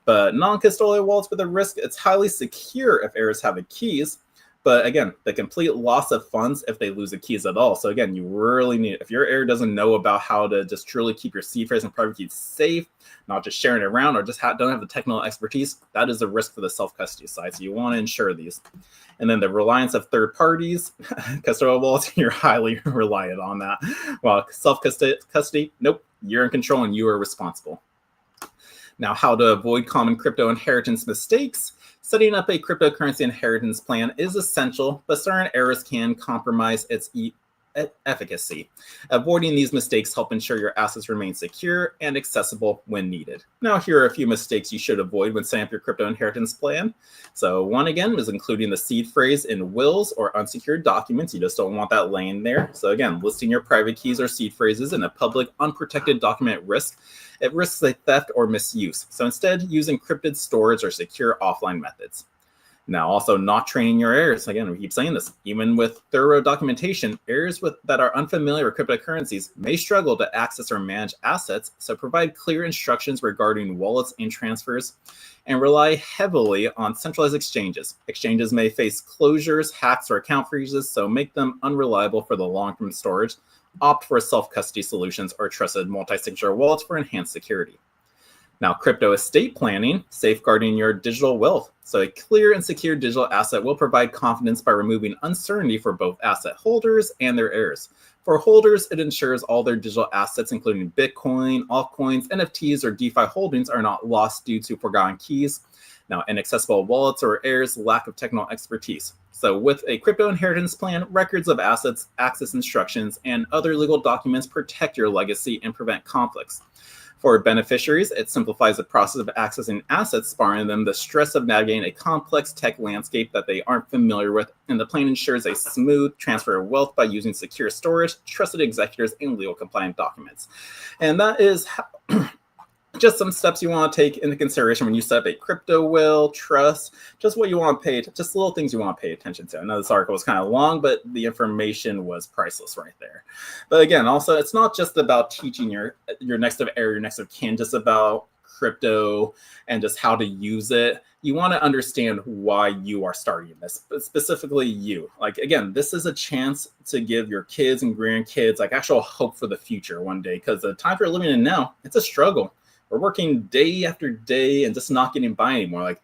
But non-custodial wallets with a risk, it's highly secure if heirs have the keys. But again, the complete loss of funds if they lose the keys at all. So again, you really need, if your heir doesn't know about how to just truly keep your seed phrase and private keys safe, not just sharing it around or just don't have the technical expertise, that is a risk for the self-custody side. So you want to ensure these. And then the reliance of third parties, custodial wallets, you're highly reliant on that. While self-custody, nope, you're in control and you are responsible. Now, how to avoid common crypto inheritance mistakes. Setting up a cryptocurrency inheritance plan is essential, but certain errors can compromise its efficacy. Avoiding these mistakes help ensure your assets remain secure and accessible when needed. Now, here are a few mistakes you should avoid when setting up your crypto inheritance plan. So one, again, is including the seed phrase in wills or unsecured documents. You just don't want that laying there. So again, listing your private keys or seed phrases in a public unprotected document it risks a theft or misuse. So instead, use encrypted storage or secure offline methods. Now, also not training your heirs. Again, we keep saying this, even with thorough documentation, heirs that are unfamiliar with cryptocurrencies may struggle to access or manage assets. So provide clear instructions regarding wallets and transfers, and rely heavily on centralized exchanges. Exchanges may face closures, hacks, or account freezes, so make them unreliable for the long-term storage. Opt for self-custody solutions or trusted multi-signature wallets for enhanced security. Now, crypto estate planning, safeguarding your digital wealth. So a clear and secure digital asset will provide confidence by removing uncertainty for both asset holders and their heirs. For holders, it ensures all their digital assets, including Bitcoin, altcoins, NFTs, or DeFi holdings, are not lost due to forgotten keys. Now, inaccessible wallets or heirs' lack of technical expertise. So with a crypto inheritance plan, records of assets, access instructions, and other legal documents protect your legacy and prevent conflicts. For beneficiaries, it simplifies the process of accessing assets, sparing them the stress of navigating a complex tech landscape that they aren't familiar with, and the plan ensures a smooth transfer of wealth by using secure storage, trusted executors, and legal compliant documents. And that is just some steps you want to take into consideration when you set up a crypto will, trust, just what you want to pay, just little things you want to pay attention to. I know this article was kind of long, but the information was priceless right there. But again, also, it's not just about teaching your next of heir, your next of kin, just about crypto and just how to use it. You want to understand why you are starting this, but specifically you. Like, again, this is a chance to give your kids and grandkids like actual hope for the future one day, because the times we're living in now, it's a struggle. We're working day after day and just not getting by anymore.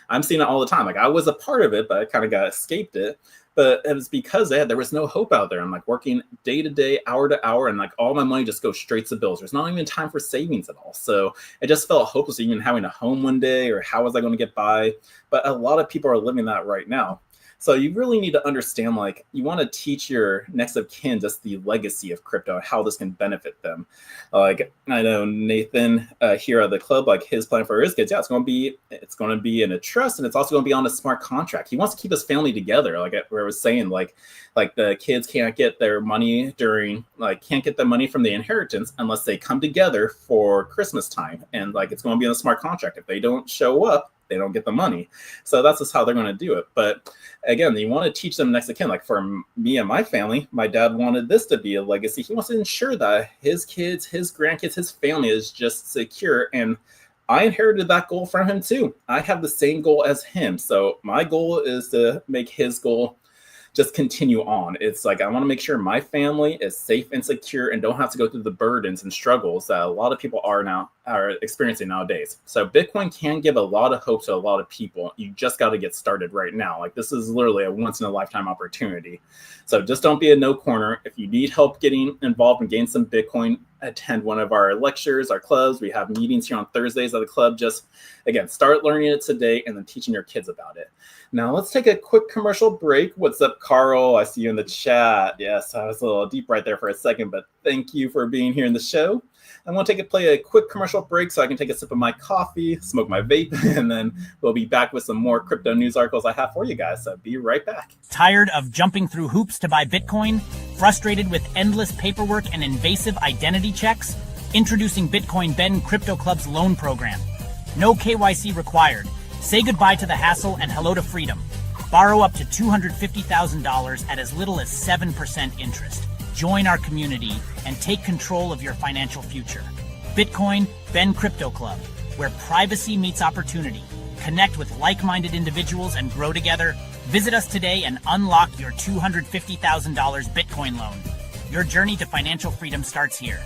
I'm seeing it all the time. Like, I was a part of it, but I kind of escaped it. But it was because there was no hope out there. I'm like working day to day, hour to hour, and like all my money just goes straight to bills. There's not even time for savings at all. So it just felt hopeless even having a home one day, or how was I going to get by? But a lot of people are living that right now. So you really need to understand, like, you want to teach your next of kin just the legacy of crypto and how this can benefit them. Like, I know Nathan here at the club, like his plan for his kids, it's going to be in a trust, and it's also going to be on a smart contract. He wants to keep his family together. Like where I was saying, like the kids can't get their money can't get the money from the inheritance unless they come together for Christmas time. And like, it's going to be in a smart contract. If they don't show up, they don't get the money. So that's just how they're going to do it. But again, you want to teach them next of kin. Like for me and my family, my dad wanted this to be a legacy. He wants to ensure that his kids, his grandkids, his family is just secure. And I inherited that goal from him too. I have the same goal as him. So my goal is to make his goal just continue on. It's like, I want to make sure my family is safe and secure and don't have to go through the burdens and struggles that a lot of people are experiencing nowadays. So Bitcoin can give a lot of hope to a lot of people. You just got to get started right now. Like, this is literally a once in a lifetime opportunity. So just don't be a no corner. If you need help getting involved and gain some Bitcoin, attend one of our lectures, our clubs. We have meetings here on Thursdays at the club. Just, again, start learning it today and then teaching your kids about it. Now, let's take a quick commercial break. What's up, Carl? I see you in the chat. Yes, I was a little deep right there for a second, but thank you for being here in the show. I'm going to play a quick commercial break so I can take a sip of my coffee, smoke my vape, and then we'll be back with some more crypto news articles I have for you guys. So be right back. Tired of jumping through hoops to buy Bitcoin? Frustrated with endless paperwork and invasive identity checks? Introducing Bitcoin Ben Crypto Club's loan program. No KYC required. Say goodbye to the hassle and hello to freedom. Borrow up to $250,000 at as little as 7% interest. Join our community and take control of your financial future. Bitcoin Ben Crypto Club. where privacy meets opportunity. Connect with like-minded individuals and grow together. Visit us today and unlock your $250,000 Bitcoin loan. Your journey to financial freedom starts here.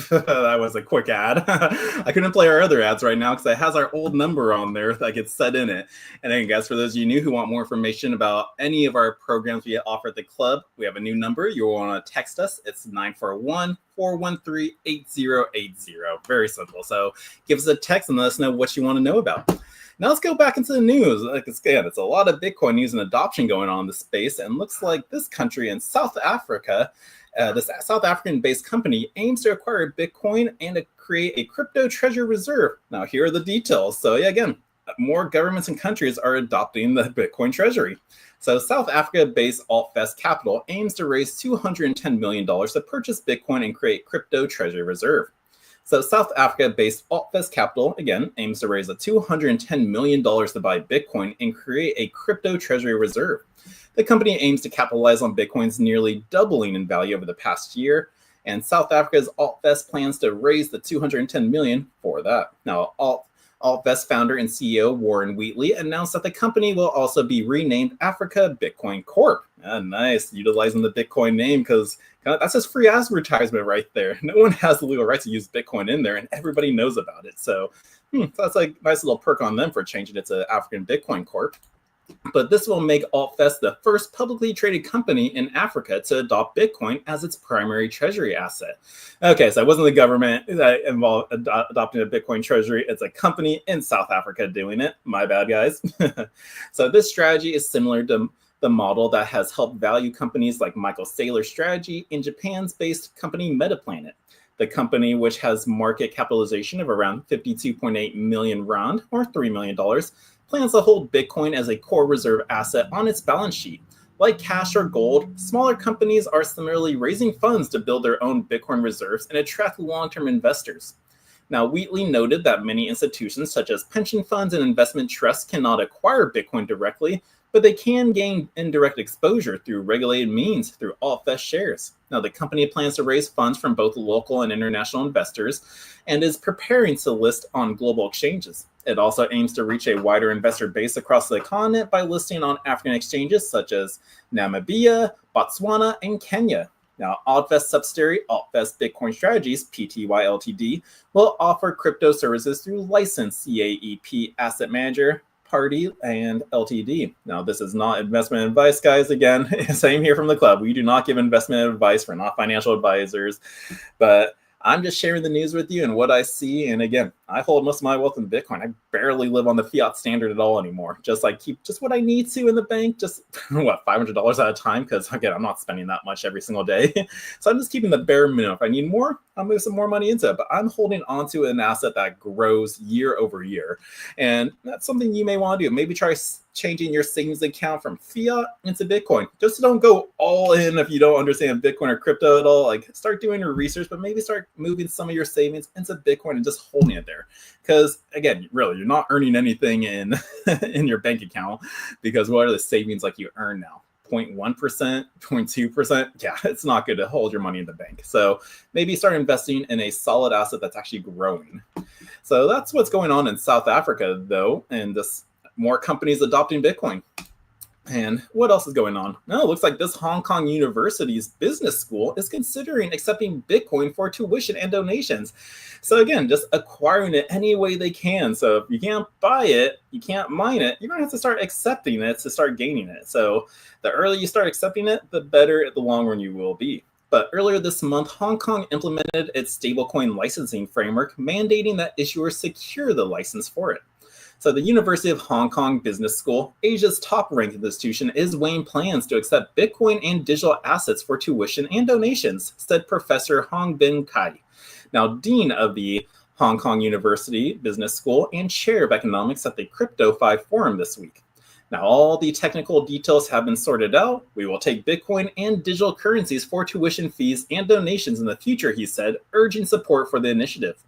That was a quick ad. I couldn't play our other ads right now because it has our old number on there that gets set in it. And then, guys, for those of you new who want more information about any of our programs we offer at the club, we have a new number. You'll want to text us. It's 941-413-8080. Very simple. So give us a text and let us know what you want to know about. Now let's go back into the news. It's a lot of Bitcoin news and adoption going on in the space. And looks like this country in South Africa, this South African-based company aims to acquire Bitcoin and to create a crypto treasury reserve. Now, here are the details. So, yeah, again, more governments and countries are adopting the Bitcoin treasury. So, South Africa-based AltFest Capital aims to raise $210 million to purchase Bitcoin and create crypto treasury reserve. So, South Africa-based AltFest Capital, again, aims to raise $210 million to buy Bitcoin and create a crypto treasury reserve. The company aims to capitalize on Bitcoin's nearly doubling in value over the past year, and South Africa's AltFest plans to raise the $210 million for that. Now, AltFest founder and CEO Warren Wheatley announced that the company will also be renamed Africa Bitcoin Corp. Nice, utilizing the Bitcoin name because that's just free advertisement right there. No one has the legal right to use Bitcoin in there, and everybody knows about it. So that's like a nice little perk on them for changing it to African Bitcoin Corp. But this will make AltFest the first publicly traded company in Africa to adopt Bitcoin as its primary treasury asset. Okay, so it wasn't the government that involved adopting a Bitcoin treasury. It's a company in South Africa doing it. My bad, guys. So this strategy is similar to the model that has helped value companies like Michael Saylor's strategy in Japan's based company Metaplanet. The company, which has market capitalization of around 52.8 million rand, or $3 million, plans to hold Bitcoin as a core reserve asset on its balance sheet. Like cash or gold, smaller companies are similarly raising funds to build their own Bitcoin reserves and attract long-term investors. Now, Wheatley noted that many institutions, such as pension funds and investment trusts, cannot acquire Bitcoin directly, but they can gain indirect exposure through regulated means through AltFest shares. Now, the company plans to raise funds from both local and international investors and is preparing to list on global exchanges. It also aims to reach a wider investor base across the continent by listing on African exchanges such as Namibia, Botswana, and Kenya. Now, AltFest subsidiary AltFest Bitcoin Strategies, Pty Ltd, will offer crypto services through licensed CAEP asset manager, Party, and Ltd. Now, this is not investment advice, guys. Again, same here from the club. We do not give investment advice. We're not financial advisors, but I'm just sharing the news with you and what I see. And again, I hold most of my wealth in Bitcoin. I barely live on the fiat standard at all anymore. Just like keep just what I need to in the bank, just $500 at a time. Because again, I'm not spending that much every single day. So I'm just keeping the bare minimum. If I need more, I'll move some more money into it. But I'm holding onto an asset that grows year over year. And that's something you may want to do. Maybe try changing your savings account from fiat into Bitcoin. Just don't go all in if you don't understand Bitcoin or crypto at all. Like start doing your research, but maybe start moving some of your savings into Bitcoin and just holding it there. Because again, really, you're not earning anything in in your bank account because what are the savings like you earn now? 0.1%, 0.2%. Yeah, it's not good to hold your money in the bank. So maybe start investing in a solid asset that's actually growing. So that's what's going on in South Africa, though, and this more companies adopting Bitcoin. And what else is going on? No, it looks like this Hong Kong University's business school is considering accepting Bitcoin for tuition and donations. So again, just acquiring it any way they can. So if you can't buy it, you can't mine it, you're going to have to start accepting it to start gaining it. So the earlier you start accepting it, the better at the long run you will be. But earlier this month, Hong Kong implemented its stablecoin licensing framework, mandating that issuers secure the license for it. So the University of Hong Kong Business School, Asia's top-ranked institution, is weighing plans to accept Bitcoin and digital assets for tuition and donations, said Professor Hong Bin Kai, now Dean of the Hong Kong University Business School and Chair of Economics at the Crypto 5 Forum this week. Now, all the technical details have been sorted out. We will take Bitcoin and digital currencies for tuition fees and donations in the future, he said, urging support for the initiative.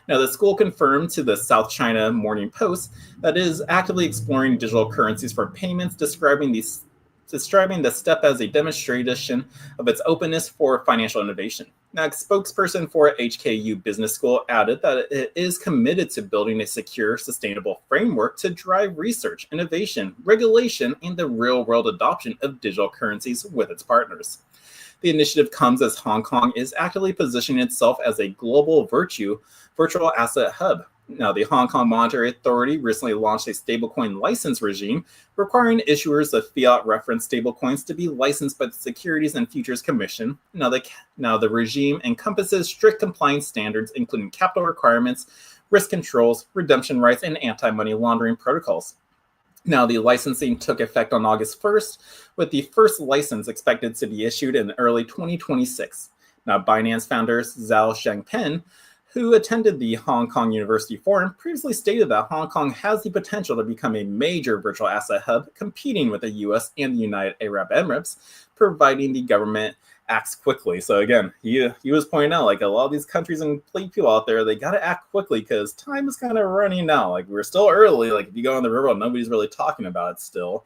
Now, the school confirmed to the South China Morning Post that it is actively exploring digital currencies for payments, describing these describing the step as a demonstration of its openness for financial innovation. Now, a spokesperson for HKU Business School added that it is committed to building a secure, sustainable framework to drive research, innovation, regulation, and the real-world adoption of digital currencies with its partners. The initiative comes as Hong Kong is actively positioning itself as a global virtual asset hub. Now, the Hong Kong Monetary Authority recently launched a stablecoin license regime requiring issuers of fiat reference stablecoins to be licensed by the Securities and Futures Commission. Now, the regime encompasses strict compliance standards, including capital requirements, risk controls, redemption rights, and anti-money laundering protocols. Now, the licensing took effect on August 1st, with the first license expected to be issued in early 2026. Now, Binance founder Zhao Shengpen, who attended the Hong Kong University Forum, previously stated that Hong Kong has the potential to become a major virtual asset hub, competing with the US and the United Arab Emirates, providing the government acts quickly. So again, he was pointing out, like, a lot of these countries and people out there, they got to act quickly because time is kind of running out. Like, we're still early. Like, if you go on the river, nobody's really talking about it still.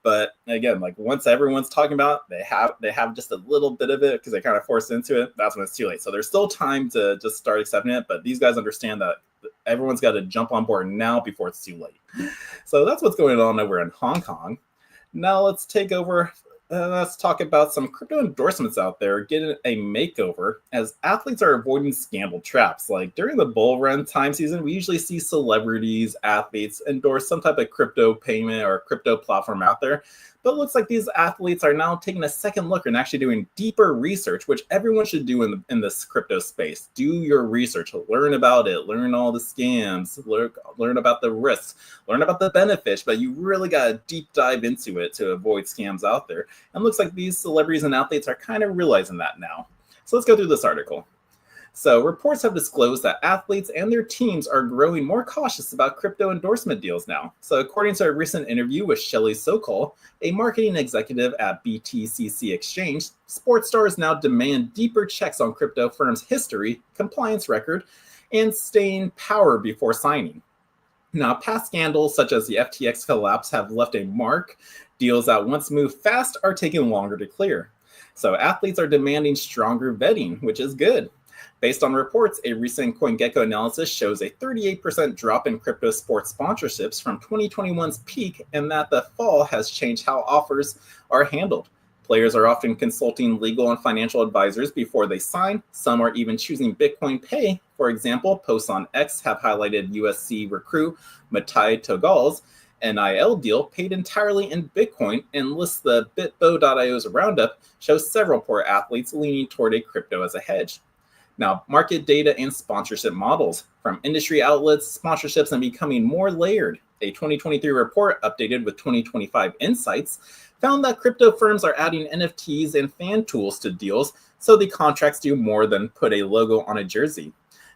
But again, like, once everyone's talking about it, they have just a little bit of it because they kind of forced into it. That's when it's too late. So there's still time to just start accepting it. But these guys understand that everyone's got to jump on board now before it's too late. So that's what's going on over in Hong Kong. Now let's take over. Let's talk about some crypto endorsements out there getting a makeover as athletes are avoiding scandal traps. Like, during the bull run time season, we usually see celebrities, athletes endorse some type of crypto payment or crypto platform out there. But it looks like these athletes are now taking a second look and actually doing deeper research, which everyone should do in this crypto space. Do your research, learn about it, learn all the scams, learn about the risks, learn about the benefits, but you really got to deep dive into it to avoid scams out there. And it looks like these celebrities and athletes are kind of realizing that now. So let's go through this article. So reports have disclosed that athletes and their teams are growing more cautious about crypto endorsement deals now. So according to a recent interview with Shelly Sokol, a marketing executive at BTCC Exchange, sports stars now demand deeper checks on crypto firms' history, compliance record, and staying power before signing. Now, past scandals such as the FTX collapse have left a mark. Deals that once moved fast are taking longer to clear. So athletes are demanding stronger vetting, which is good. Based on reports, a recent CoinGecko analysis shows a 38% drop in crypto sports sponsorships from 2021's peak, and that the fall has changed how offers are handled. Players are often consulting legal and financial advisors before they sign. Some are even choosing Bitcoin Pay. For example, posts on X have highlighted USC recruit Matai Togal's NIL deal paid entirely in Bitcoin, and lists the Bitbo.io's roundup shows several poor athletes leaning toward a crypto as a hedge. Now, market data and sponsorship models. From industry outlets, sponsorships are becoming more layered. A 2023 report updated with 2025 insights found that crypto firms are adding NFTs and fan tools to deals, so the contracts do more than put a logo on a jersey.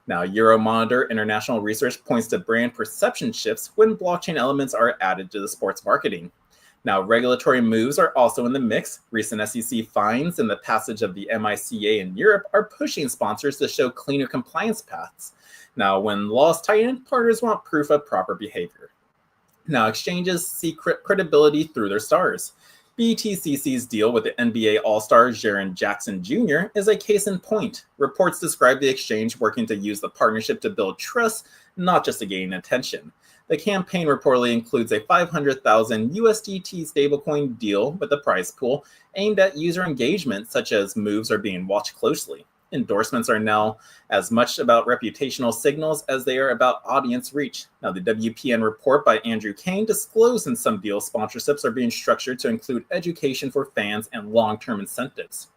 Now, Euromonitor International Research points to brand perception shifts when blockchain elements are added to the sports marketing. Now, regulatory moves are also in the mix. Recent SEC fines and the passage of the MICA in Europe are pushing sponsors to show cleaner compliance paths. Now, when laws tighten, partners want proof of proper behavior. Now, exchanges see credibility through their stars. BTCC's deal with the NBA All-Star Jaren Jackson Jr. is a case in point. Reports describe the exchange working to use the partnership to build trust, not just to gain attention. The campaign reportedly includes a 500,000 USDT stablecoin deal with a prize pool aimed at user engagement, such as moves are being watched closely. Endorsements are now as much about reputational signals as they are about audience reach. Now, the WPN report by Andrew Kane disclosed in some deals sponsorships are being structured to include education for fans and long-term incentives.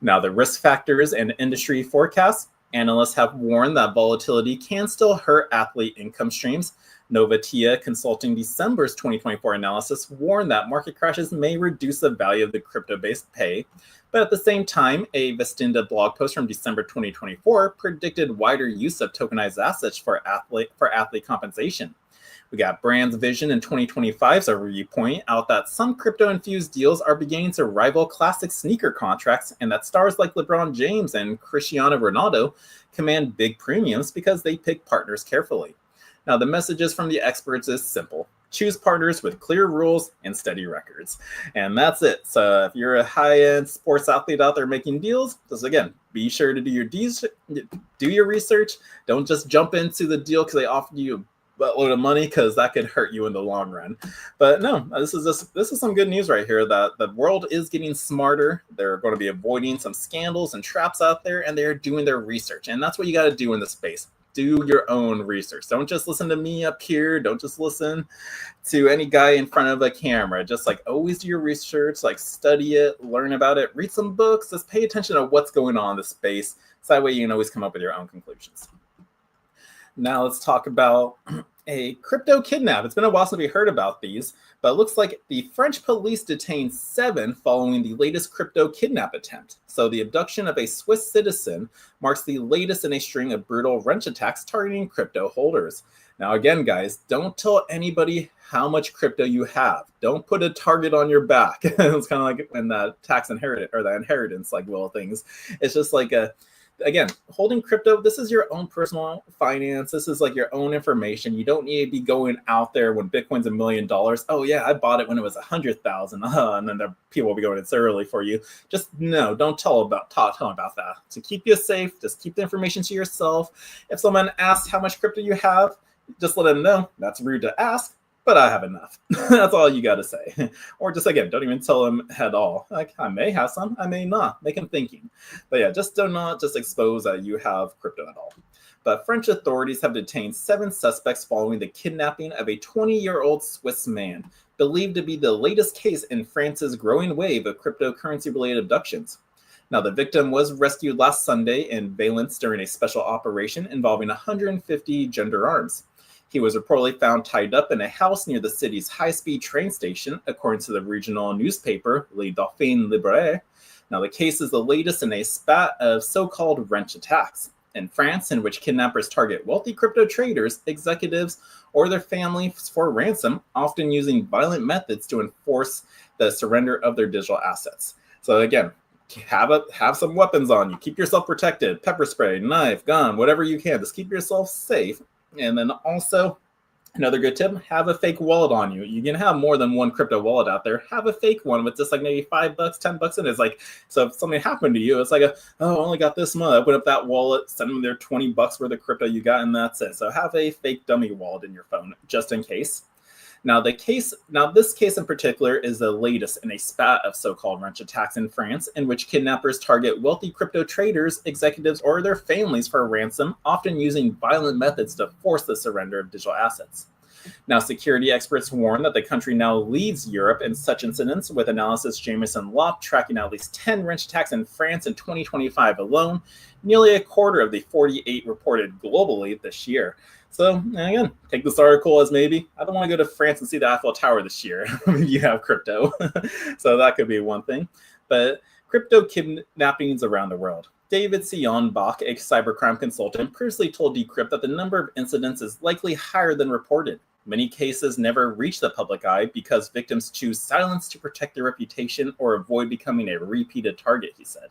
Now, the risk factors and industry forecasts. Analysts have warned that volatility can still hurt athlete income streams. Novatia Consulting December's 2024 analysis warned that market crashes may reduce the value of the crypto-based pay. But at the same time, a Vestinda blog post from December 2024 predicted wider use of tokenized assets for athlete compensation. We got Brand's Vision in 2025's overview point out that some crypto-infused deals are beginning to rival classic sneaker contracts, and that stars like LeBron James and Cristiano Ronaldo command big premiums because they pick partners carefully. Now, the messages from the experts is simple. Choose partners with clear rules and steady records. And that's it. So if you're a high-end sports athlete out there making deals, just again, be sure to do your research. Don't just jump into the deal because they offered you a load of money, because that could hurt you in the long run. But no, this is some good news right here, that the world is getting smarter. They're going to be avoiding some scandals and traps out there, and they're doing their research. And that's what you got to do in this space. Do your own research. Don't just listen to me up here. Don't just listen to any guy in front of a camera. Just like always do your research, like study it, learn about it, read some books, just pay attention to what's going on in the space. So that way you can always come up with your own conclusions. Now let's talk about a crypto kidnap. It's been a while since we heard about these, but it looks like the French police detained 7 following the latest crypto kidnap attempt. So the abduction of a Swiss citizen marks the latest in a string of brutal wrench attacks targeting crypto holders. Now again, guys, don't tell anybody how much crypto you have. Don't put a target on your back. It's kind of like when the inheritance like will things. It's just like again, holding crypto, this is your own personal finance. This is like your own information. You don't need to be going out there when Bitcoin's $1 million. Oh yeah, I bought it when it was 100,000. And then the people will be going, it's early for you. Just no, don't tell them about that. To keep you safe, just keep the information to yourself. If someone asks how much crypto you have, just let them know. That's rude to ask, but I have enough. That's all you got to say. Or just, again, don't even tell them at all. Like, I may have some, I may not. Make them thinking. But yeah, just do not just expose that you have crypto at all. But French authorities have detained 7 suspects following the kidnapping of a 20-year-old Swiss man, believed to be the latest case in France's growing wave of cryptocurrency-related abductions. Now, the victim was rescued last Sunday in Valence during a special operation involving 150 gendarmes. He was reportedly found tied up in a house near the city's high-speed train station, according to the regional newspaper, Le Dauphin Libre. Now, the case is the latest in a spat of so-called wrench attacks in France, in which kidnappers target wealthy crypto traders, executives, or their families for ransom, often using violent methods to enforce the surrender of their digital assets. So again, have some weapons on you. Keep yourself protected. Pepper spray, knife, gun, whatever you can. Just keep yourself safe. And then also, another good tip, have a fake wallet on you. You can have more than one crypto wallet out there. Have a fake one with just like maybe $5, $10 in it. It's like, so if something happened to you, it's like, I only got this month. Open up that wallet, send them their $20 worth of crypto you got, and that's it. So have a fake dummy wallet in your phone, just in case. Now, this case in particular is the latest in a spat of so-called wrench attacks in France, in which kidnappers target wealthy crypto traders, executives, or their families for ransom, often using violent methods to force the surrender of digital assets. Now, security experts warn that the country now leads Europe in such incidents, with analysis Jameson Lopp tracking at least 10 wrench attacks in France in 2025 alone, nearly a quarter of the 48 reported globally this year. So, again, take this article as maybe, I don't want to go to France and see the Eiffel Tower this year. You have crypto. So that could be one thing. But crypto kidnappings around the world. David Sionbach, a cybercrime consultant, previously told Decrypt that the number of incidents is likely higher than reported. Many cases never reach the public eye because victims choose silence to protect their reputation or avoid becoming a repeated target, he said.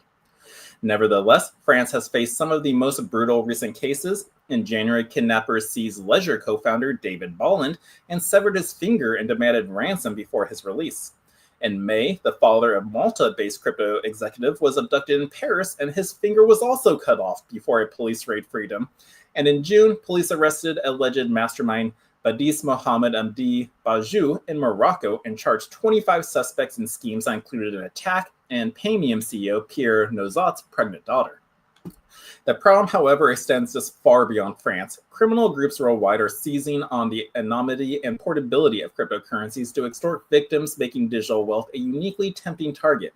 Nevertheless, France has faced some of the most brutal recent cases. In January, kidnappers seized Ledger co-founder David Bolland and severed his finger and demanded ransom before his release. In May, the father of Malta-based crypto executive was abducted in Paris, and his finger was also cut off before a police raid freed him. And in June, police arrested alleged mastermind Badis Mohamed Amdi Bajou in Morocco and charged 25 suspects in schemes that included an attack and Paymium CEO Pierre Nozat's pregnant daughter. The problem, however, extends just far beyond France. Criminal groups worldwide are seizing on the anonymity and portability of cryptocurrencies to extort victims, making digital wealth a uniquely tempting target.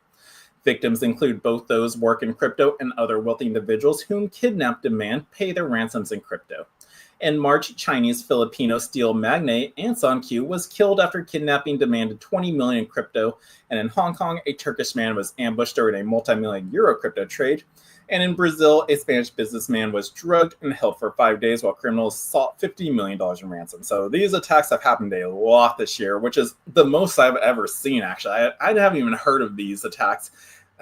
Victims include both those work in crypto and other wealthy individuals whom kidnap demand pay their ransoms in crypto. In March, Chinese-Filipino steel magnate Anson Q was killed after kidnapping demanded 20 million in crypto, and in Hong Kong, a Turkish man was ambushed during a multi-million euro crypto trade. And in Brazil, a Spanish businessman was drugged and held for 5 days while criminals sought $50 million in ransom. So these attacks have happened a lot this year, which is the most I've ever seen, actually. I haven't even heard of these attacks.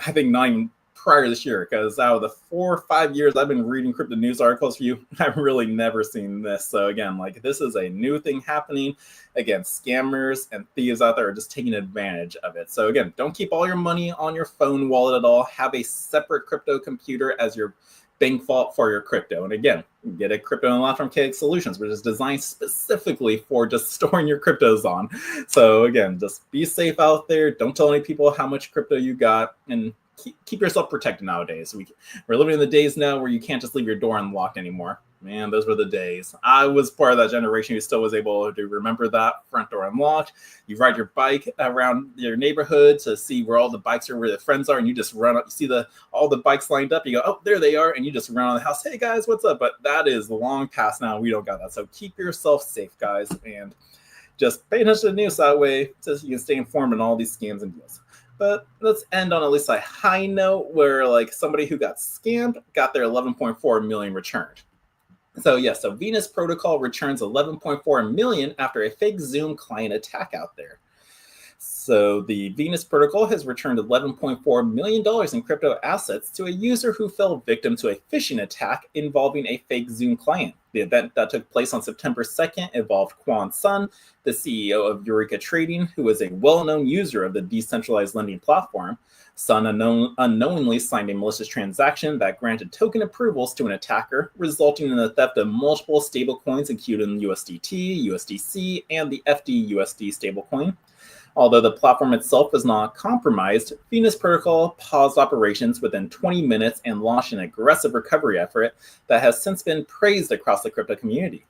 I think not even prior to this year, because out of the 4 or 5 years I've been reading crypto news articles for you, I've really never seen this. So again, like, this is a new thing happening. Again, scammers and thieves out there are just taking advantage of it. So again, don't keep all your money on your phone wallet at all. Have a separate crypto computer as your bank vault for your crypto. And again, get a crypto unlock from KX Solutions, which is designed specifically for just storing your cryptos on. So again, just be safe out there. Don't tell any people how much crypto you got, and keep yourself protected nowadays. We're living in the days now where you can't just leave your door unlocked anymore. Man, those were the days. I was part of that generation who still was able to remember that front door unlocked. You ride your bike around your neighborhood to see where all the bikes are, where the friends are, and you just run up. You see all the bikes lined up. You go, oh, there they are, and you just run out of the house. Hey guys, what's up? But that is long past now. We don't got that. So keep yourself safe, guys, and just pay attention to the news that way, so you can stay informed on all these scams and deals. But let's end on at least a high note where, like, somebody who got scammed got their 11.4 million returned. So Venus Protocol returns 11.4 million after a fake Zoom client attack out there. So the Venus Protocol has returned $11.4 million in crypto assets to a user who fell victim to a phishing attack involving a fake Zoom client. The event that took place on September 2nd involved Quan Sun, the CEO of Eureka Trading, who was a well-known user of the decentralized lending platform. Sun unknowingly signed a malicious transaction that granted token approvals to an attacker, resulting in the theft of multiple stablecoins, including USDT, USDC, and the FDUSD stablecoin. Although the platform itself was not compromised, Venus Protocol paused operations within 20 minutes and launched an aggressive recovery effort that has since been praised across the crypto community.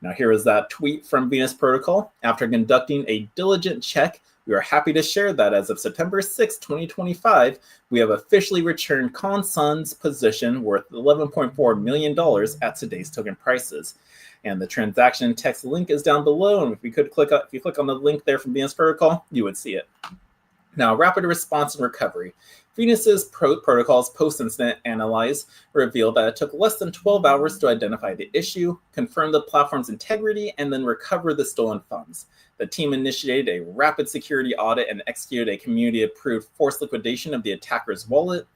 Now, here is that tweet from Venus Protocol. After conducting a diligent check, we are happy to share that as of September 6, 2025, we have officially returned Quan Sun's position worth $11.4 million at today's token prices. And the transaction text link is down below. And if you click on the link there from Venus Protocol, you would see it. Now, rapid response and recovery. Venus's protocol's post-incident analyze revealed that it took less than 12 hours to identify the issue, confirm the platform's integrity, and then recover the stolen funds. The team initiated a rapid security audit and executed a community-approved forced liquidation of the attacker's wallet.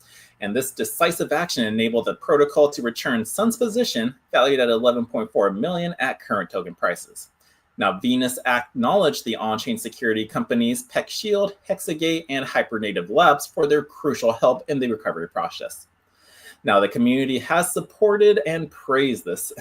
And this decisive action enabled the protocol to return Sun's position, valued at 11.4 million at current token prices. Now, Venus acknowledged the on-chain security companies PeckShield, Hexagate, and Hypernative Labs for their crucial help in the recovery process. Now, the community has supported and praised this.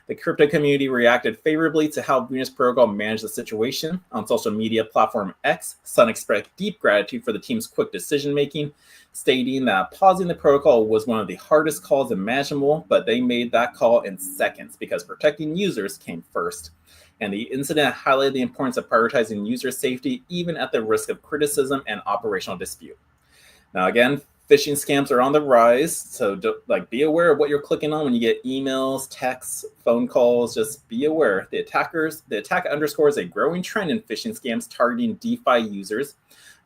The crypto community reacted favorably to how Venus Protocol managed the situation. On social media platform X, Sun expressed deep gratitude for the team's quick decision-making, stating that pausing the protocol was one of the hardest calls imaginable, but they made that call in seconds because protecting users came first. And the incident highlighted the importance of prioritizing user safety, even at the risk of criticism and operational dispute. Now, again, phishing scams are on the rise, so be aware of what you're clicking on when you get emails, texts, phone calls. Just be aware. The attack underscores a growing trend in phishing scams targeting DeFi users.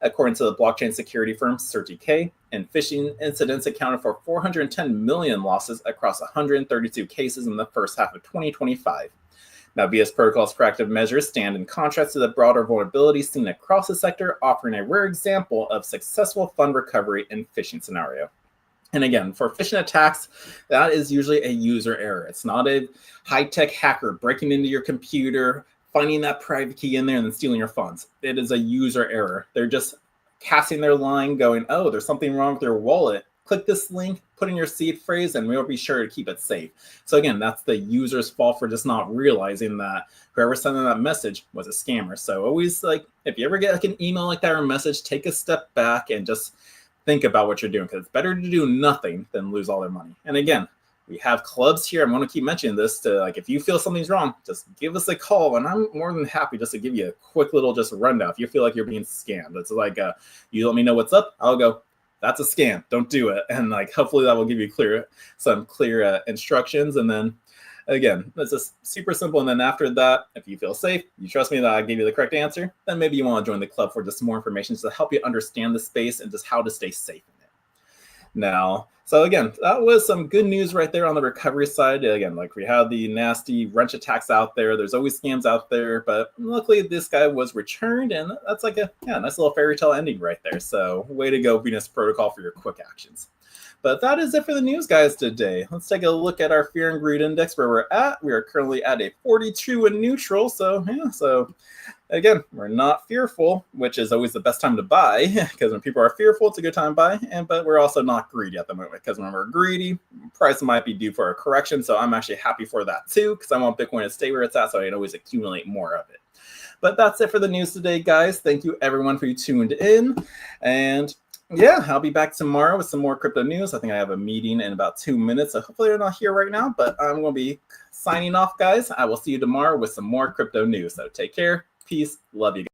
According to the blockchain security firm CertiK, and phishing incidents accounted for 410 million losses across 132 cases in the first half of 2025. Now, Venus Protocol's proactive measures stand in contrast to the broader vulnerabilities seen across the sector, offering a rare example of successful fund recovery in phishing scenario. And again, for phishing attacks, that is usually a user error. It's not a high-tech hacker breaking into your computer, finding that private key in there, and then stealing your funds. It is a user error. They're just casting their line, going, oh, there's something wrong with your wallet. Click this link, put in your seed phrase, and we'll be sure to keep it safe. So again, that's the user's fault for just not realizing that whoever sent them that message was a scammer. So always, if you ever get an email like that or a message, take a step back and just think about what you're doing, because it's better to do nothing than lose all their money. And again, we have clubs here. I'm going to keep mentioning this to, if you feel something's wrong, just give us a call, and I'm more than happy just to give you a quick little just rundown. If you feel like you're being scammed, it's you let me know what's up, I'll go, that's a scam, don't do it. And hopefully that will give you some clear instructions. And then again, it's just super simple. And then after that, if you feel safe, you trust me that I gave you the correct answer, then maybe you want to join the club for just more information to help you understand the space and just how to stay safe in it. now. So again, that was some good news right there on the recovery side. Again, like we have the nasty wrench attacks out there. There's always scams out there, but luckily this guy was returned, and that's like a nice little fairy tale ending right there. So way to go, Venus Protocol, for your quick actions. But that is it for the news, guys, today. Let's take a look at our fear and greed index, where we're at. We are currently at a 42 in neutral. So again, we're not fearful, which is always the best time to buy, because when people are fearful, it's a good time to buy. But we're also not greedy at the moment, because when we're greedy, price might be due for a correction. So I'm actually happy for that too, because I want Bitcoin to stay where it's at, so I can always accumulate more of it. But that's it for the news today, guys. Thank you everyone for you tuned in, and yeah, I'll be back tomorrow with some more crypto news. I think I have a meeting in about 2 minutes, so hopefully they're not here right now, but I'm going to be signing off, guys. I will see you tomorrow with some more crypto news. So take care. Peace. Love you guys.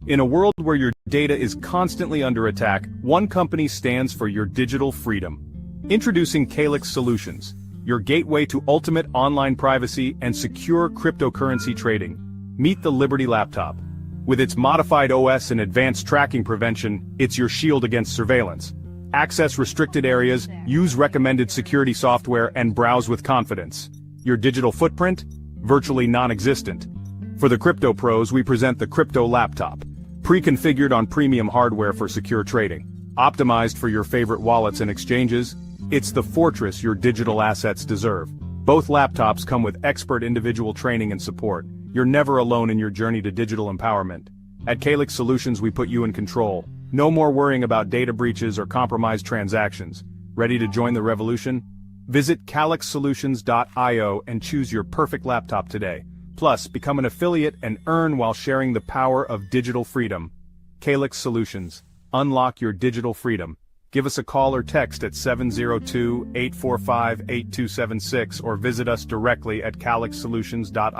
In a world where your data is constantly under attack, one company stands for your digital freedom. Introducing Calyx Solutions, your gateway to ultimate online privacy and secure cryptocurrency trading. Meet the Liberty Laptop. With its modified OS and advanced tracking prevention, it's your shield against surveillance. Access restricted areas, use recommended security software, and browse with confidence. Your digital footprint? Virtually non-existent. For the crypto pros, we present the Crypto Laptop. Pre-configured on premium hardware for secure trading. Optimized for your favorite wallets and exchanges, it's the fortress your digital assets deserve. Both laptops come with expert individual training and support. You're never alone in your journey to digital empowerment. At Calyx Solutions, we put you in control. No more worrying about data breaches or compromised transactions. Ready to join the revolution? Visit calyxsolutions.io and choose your perfect laptop today. Plus, become an affiliate and earn while sharing the power of digital freedom. Calyx Solutions. Unlock your digital freedom. Give us a call or text at 702-845-8276 or visit us directly at calyxsolutions.io.